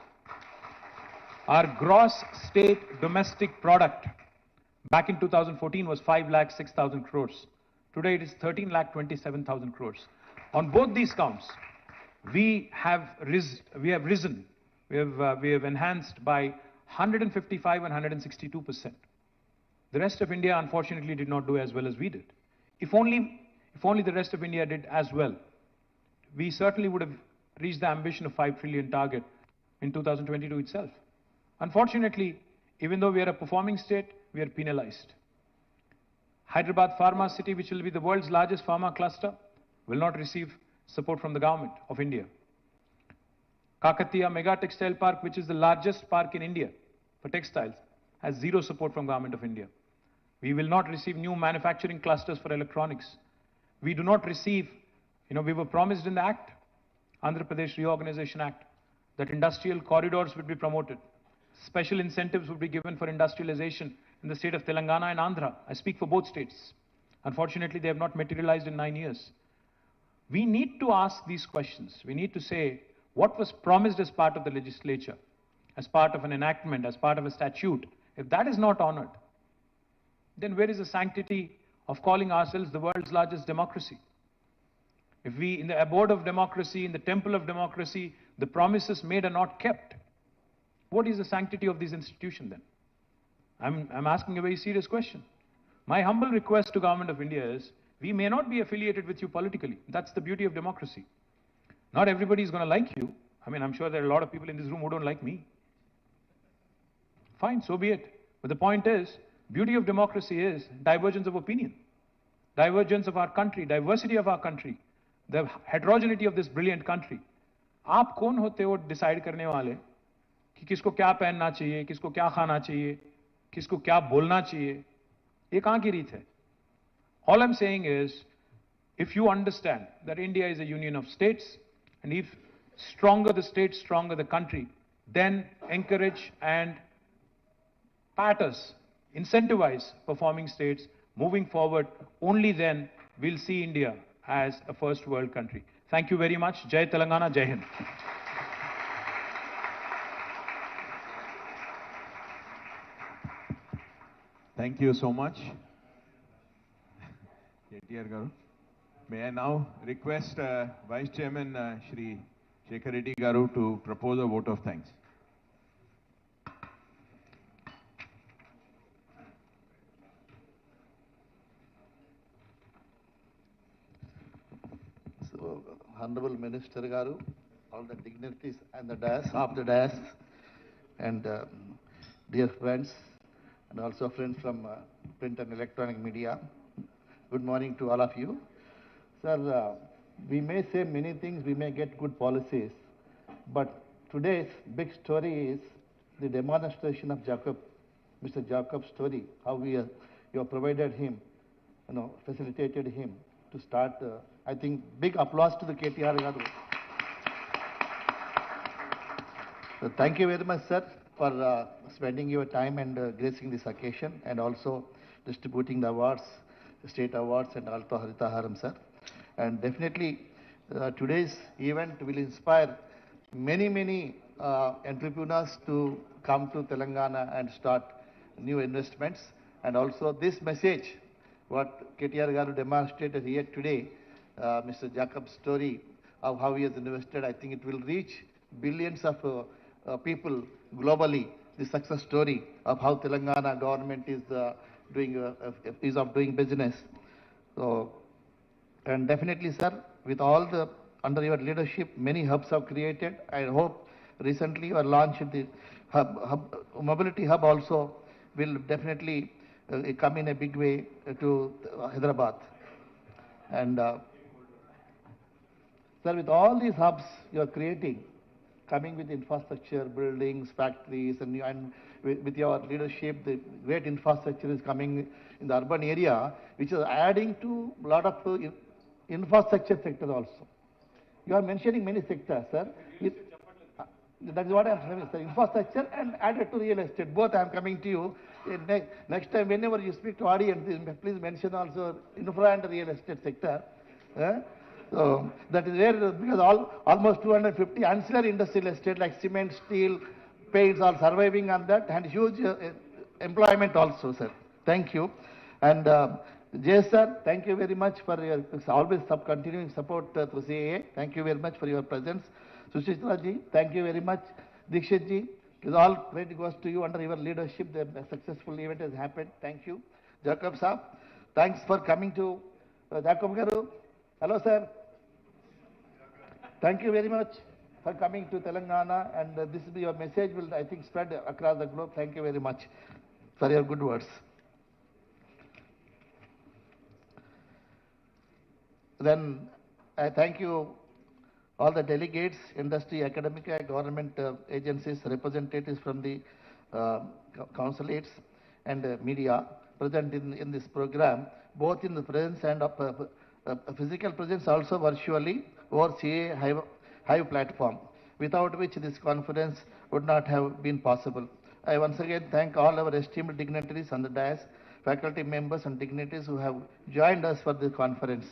Our gross state domestic product back in 2014 was 5,06,000 crores. Today, it is 13,27,000 crores. On both these counts, we have risen. We have enhanced by 155 and 162%. The rest of India, unfortunately, did not do as well as we did. If only the rest of India did as well, we certainly would have reached the ambition of 5 trillion target in 2022 itself. Unfortunately, even though we are a performing state, we are penalized. Hyderabad Pharma City, which will be the world's largest pharma cluster, will not receive support from the government of India. Kakatiya Mega Textile Park, which is the largest park in India for textiles, has zero support from government of India. We will not receive new manufacturing clusters for electronics. We do not receive, we were promised in the Act, Andhra Pradesh Reorganization Act, that industrial corridors would be promoted. Special incentives would be given for industrialization in the state of Telangana and Andhra. I speak for both states. Unfortunately, they have not materialized in 9 years. We need to ask these questions. We need to say, what was promised as part of the legislature, as part of an enactment, as part of a statute? If that is not honored, then where is the sanctity of calling ourselves the world's largest democracy? If we, in the abode of democracy, in the temple of democracy, the promises made are not kept, what is the sanctity of this institution then? I'm asking a very serious question. My humble request to Government of India is, we may not be affiliated with you politically. That's the beauty of democracy. Not everybody is going to like you. I'm sure there are a lot of people in this room who don't like me. Fine, so be it. But the point is, beauty of democracy is divergence of opinion, divergence of our country, diversity of our country, the heterogeneity of this brilliant country. आप कौन होते हो decide करने वाले कि किसको क्या पहनना चाहिए, किसको क्या खाना चाहिए, किसको क्या बोलना चाहिए? ये कहाँ की रीत है? All I'm saying is, if you understand that India is a union of states, and if stronger the state, stronger the country, then encourage and pat us, incentivize performing states moving forward. Only then we'll see India as a first world country. Thank you very much. Jai Telangana, Jai Hind. Thank you so much, KTR Garu. May I now request Vice Chairman Shri Shekhar Reddy Garu to propose a vote of thanks. So, Honorable Minister Garu, all the dignitaries and the dais, of the dais, and dear friends, and also friends from print and electronic media, good morning to all of you. Sir, we may say many things, we may get good policies, but today's big story is the demonstration of Mr. Jacob's story, how you have provided him, facilitated him to start. I think big applause to the KTR Garu. So thank you very much, sir, for spending your time and gracing this occasion, and also distributing the awards, the state awards, and also Harita Haram, sir. And definitely today's event will inspire many entrepreneurs to come to Telangana and start new investments. And also this message, what KTR Garu demonstrated here today, Mr. Jacob's story of how he has invested. I think it will reach billions of people globally. The success story of how Telangana government is doing business. So, and definitely, sir, with all the under your leadership, many hubs have created. I hope recently you are launched the mobility hub also will definitely come in a big way to Hyderabad. And sir, with all these hubs you are creating, coming with infrastructure, buildings, factories, and with your leadership, the great infrastructure is coming in the urban area, which is adding to a lot of infrastructure sector also. You are mentioning many sectors, sir. That is what I am saying, sir. Infrastructure and added to real estate. Both I am coming to you. Next time, whenever you speak to audience, please mention also infra and real estate sector. So that is where, because almost 250 ancillary industrial estate like cement, steel, paints are surviving on that, and huge employment also, sir. Thank you. And Jay sir, thank you very much for your always continuing support through CII. Thank you very much for your presence. Sushitra ji, thank you very much. Dikshit ji, it is all credit goes to you. Under your leadership, the successful event has happened. Thank you. Jacob sir, thanks for coming to Jacob Garu. Hello sir. Thank you very much for coming to Telangana, and this will be your message will, I think, spread across the globe. Thank you very much for your good words. Then I thank you all the delegates, industry, academic, government agencies, representatives from the consulates and media present in this program, both in the presence and physical presence, also virtually over CII Hive platform, without which this conference would not have been possible. I once again thank all our esteemed dignitaries on the dais, faculty members and dignitaries who have joined us for this conference.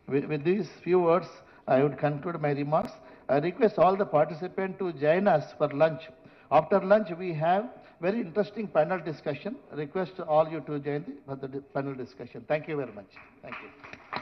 With these few words, I would conclude my remarks. I request all the participants to join us for lunch. After lunch, we have very interesting panel discussion. I request all you to join for the panel discussion. Thank you very much. Thank you.